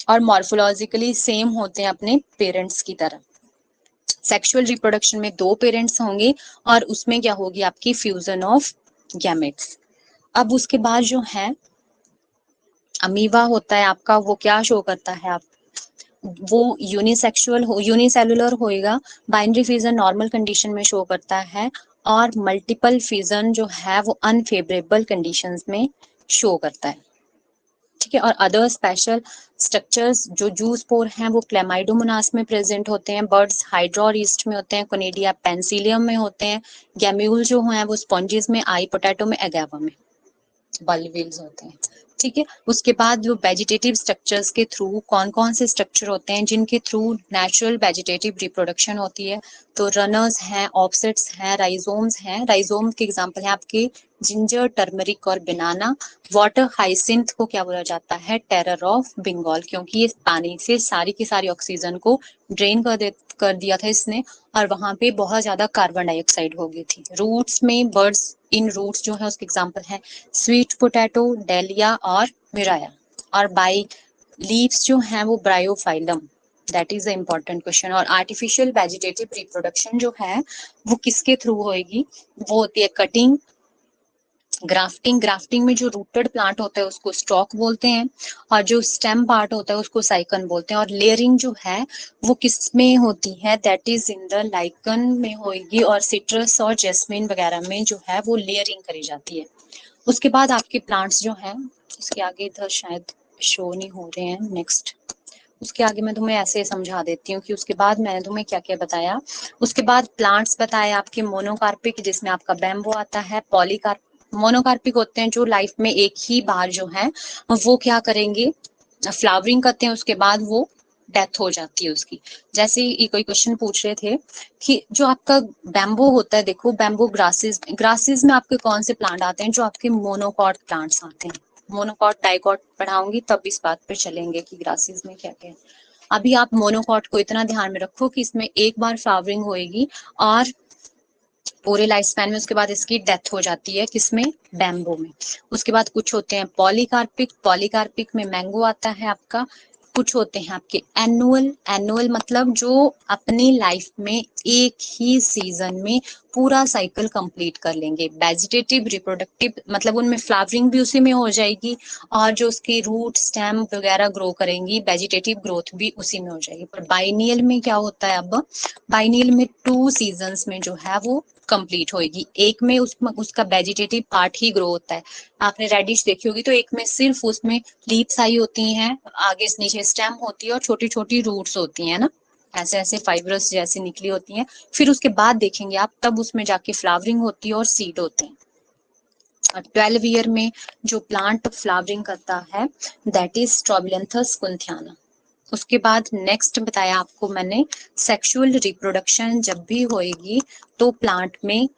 और मॉर्फोलॉजिकली सेम होते हैं अपने पेरेंट्स की तरह। सेक्सुअल रिप्रोडक्शन में दो पेरेंट्स होंगे और उसमें क्या होगी आपकी फ्यूजन ऑफ गैमेट्स। अब उसके बाद जो है अमीबा होता है आपका, वो क्या शो करता है आप, वो यूनिसेलुलर होएगा, बाइनरी फिजन नॉर्मल कंडीशन में शो करता है, और मल्टीपल फिजन जो है वो अनफेवरेबल कंडीशंस में शो करता है, ठीक है। और अदर स्पेशल स्ट्रक्चर्स जो जूस्पोर हैं वो क्लेमाइडोमोनास में प्रेजेंट होते हैं, बर्ड्स हाइड्रा और ईस्ट में होते हैं, कोनेडिया पेंसिलियम में होते हैं, गैम्यूल जो हैं वो स्पॉन्जेस में, आई पोटैटो में, एगावा में बल्बिल्स होते हैं, ठीक है। उसके बाद जो वेजिटेटिव स्ट्रक्चर्स के थ्रू कौन कौन से स्ट्रक्चर होते हैं जिनके थ्रू नेचुरल वेजिटेटिव रिप्रोडक्शन होती है, तो रनर्स हैं, ऑफसेट्स हैं, राइजोम्स हैं। राइजोम के एग्जांपल है आपके जिंजर, टर्मरिक और बनाना। वाटर हाइसिंथ को क्या बोला जाता है? टेरर ऑफ बंगाल, क्योंकि ये पानी से सारी की सारी ऑक्सीजन को ड्रेन कर दिया था इसने, और वहां पे बहुत ज्यादा कार्बन डाइऑक्साइड हो गई थी। रूट्स में बर्ड्स, इन रूट्स जो है उसके एग्जांपल है स्वीट पोटैटो, डेलिया और मिराया। और बाई लीव्स जो हैं वो Bryophyllum, that is the important question. और आर्टिफिशियल वेजिटेटिव रिप्रोडक्शन जो है वो किसके थ्रू होएगी? वो होती है कटिंग, ग्राफ्टिंग। ग्राफ्टिंग में जो रूटेड प्लांट होता है उसको स्टॉक बोलते हैं, और जो स्टेम पार्ट होता है उसको साइकन बोलते हैं। और लेयरिंग जो है वो किस में होती है? That is in the lichen में होगी, और सिट्रस और जेस्मिन वगैरह में जो है वो लेयरिंग करी जाती है। उसके बाद आपके प्लांट्स जो हैं, इसके आगे इधर शायद शो नहीं हो रहे हैं, नेक्स्ट उसके आगे मैं तुम्हें ऐसे समझा देती हूँ कि उसके बाद मैंने तुम्हें क्या क्या बताया। उसके बाद प्लांट्स बताए आपके मोनोकार्पिक, जिसमें आपका बैम्बो आता है, पॉलीकार्प। मोनोकार्पिक होते हैं जो लाइफ में एक ही बार जो है वो क्या करेंगे, फ्लावरिंग करते हैं, उसके बाद वो डेथ हो जाती है उसकी। जैसे ये कोई क्वेश्चन पूछ रहे थे कि जो आपका बैम्बू होता है, देखो बैम्बू ग्रासेस में आपके कौन से प्लांट आते हैं, जो आपके मोनोकॉट प्लांट्स आते हैं। मोनोकॉट डाइकॉट पढ़ाऊंगी तब इस बात पर चलेंगे कि ग्रासेस में क्या क्या है। अभी आप मोनोकॉट को इतना ध्यान में रखो कि इसमें एक बार फ्लावरिंग होएगी और पूरे लाइफ स्पैन में, उसके बाद इसकी डेथ हो जाती है। किसमें? बैम्बो में। उसके बाद कुछ होते हैं पॉलीकार्पिक, पॉलीकार्पिक में मैंगो आता है आपका। कुछ होते हैं आपके एनुअल, एनुअल मतलब जो अपनी लाइफ में एक ही सीजन में पूरा साइकिल कंप्लीट कर लेंगे। वेजिटेटिव, रिप्रोडक्टिव मतलब उनमें फ्लावरिंग भी उसी में हो जाएगी और जो उसकी रूट स्टेम वगैरह ग्रो करेंगी, वेजिटेटिव ग्रोथ भी उसी में हो जाएगी। पर बाइनियल में क्या होता है, अब बाइनियल में 2 सीजन्स में जो है वो कंप्लीट होएगी। एक में उसका वेजिटेटिव पार्ट ही ग्रो होता है। आपने रेडिश देखी होगी तो एक में सिर्फ उसमें लीव्स आई होती हैं, आगे से नीचे स्टेम होती है और छोटी छोटी रूट्स होती हैं ना, ऐसे ऐसे फाइब्रस जैसे निकली होती हैं। फिर उसके बाद देखेंगे आप, तब उसमें जाके फ्लावरिंग होती है और सीड होते हैं। 12 ईयर में जो प्लांट फ्लावरिंग करता है दैट इज स्ट्रोबिलैंथस कुंथियाना। उसके बाद नेक्स्ट बताया आपको मैंने, सेक्सुअल रिप्रोडक्शन जब भी होएगी तो प्लांट में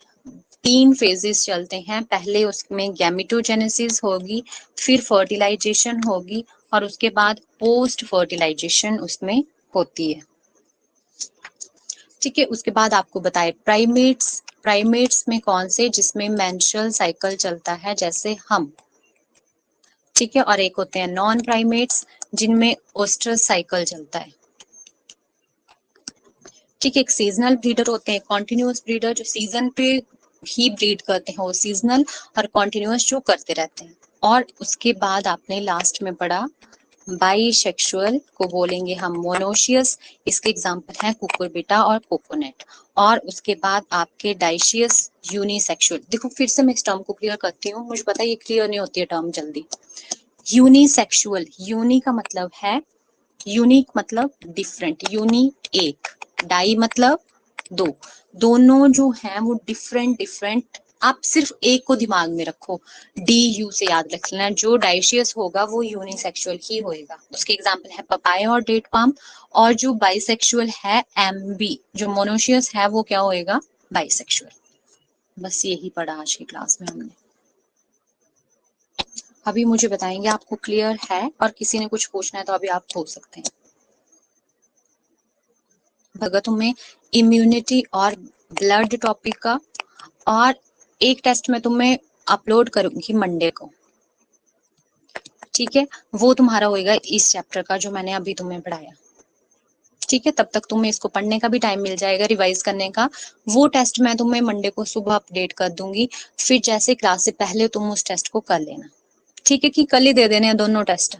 3 फेजेस चलते हैं। पहले उसमें गैमेटोजेनेसिस होगी, फिर फर्टिलाइजेशन होगी और उसके बाद पोस्ट फर्टिलाइजेशन उसमें होती है। ठीक है, उसके बाद आपको बताए प्राइमेट्स, प्राइमेट्स में कौन से, जिसमें मेंस्ट्रुअल साइकिल चलता है जैसे हम। ठीक है, और एक होते हैं नॉन प्राइमेट्स जिनमें ओस्ट्रस साइकिल चलता है। ठीक है, एक सीजनल ब्रीडर होते हैं, कॉन्टिन्यूअस ब्रीडर जो सीजन पे ही ब्रीड करते हैं, वो सीजनल, और कॉन्टिन्यूअस जो करते रहते हैं। और उसके बाद आपने लास्ट में पढ़ा बाईसेक्सुअल को बोलेंगे हम मोनोशियस। इसके एग्जांपल हैं कुकुरबिटा और कोकोनट। और उसके बाद आपके डाइशियस यूनिसेक्सुअल। देखो फिर से मैं इस टर्म को क्लियर करती हूँ, मुझे पता है ये क्लियर नहीं होती है टर्म जल्दी। यूनिसेक्सुअल, यूनि का मतलब है, यूनिक मतलब डिफरेंट, यूनि एक, डाई मतलब दो, दोनों जो हैं वो डिफरेंट डिफरेंट। आप सिर्फ एक को दिमाग में रखो, डी यू से याद रख लेना, जो डाइशियस होगा वो यूनिसेक्सुअल ही होएगा। उसके एग्जांपल है पपाया और डेट पाम। और जो बाइसेक्सुअल है एमबी, जो मोनोशियस है वो क्या होएगा? बाइसेक्सुअल। बस यही पढ़ा आज की क्लास में हमने। अभी मुझे बताएंगे आपको क्लियर है, और किसी ने कुछ पूछना है तो अभी आप पूछ सकते हैं। अगर तुम्हें इम्यूनिटी और ब्लड टॉपिक का, और एक टेस्ट में तुम्हें अपलोड करूंगी मंडे को। ठीक है, वो तुम्हारा होएगा इस चैप्टर का जो मैंने अभी तुम्हें पढ़ाया। ठीक है, तब तक तुम्हें इसको पढ़ने का भी टाइम मिल जाएगा, रिवाइज करने का। वो टेस्ट मैं तुम्हें मंडे को सुबह अपडेट कर दूंगी, फिर जैसे क्लास से पहले तुम उस टेस्ट को कर लेना। ठीक है, कि कल ही दे देने हैं दोनों टेस्ट,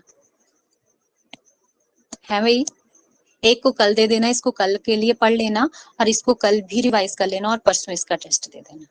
है भाई? एक को कल दे देना, इसको कल के लिए पढ़ लेना और इसको कल भी रिवाइज कर लेना और परसों इसका टेस्ट दे देना।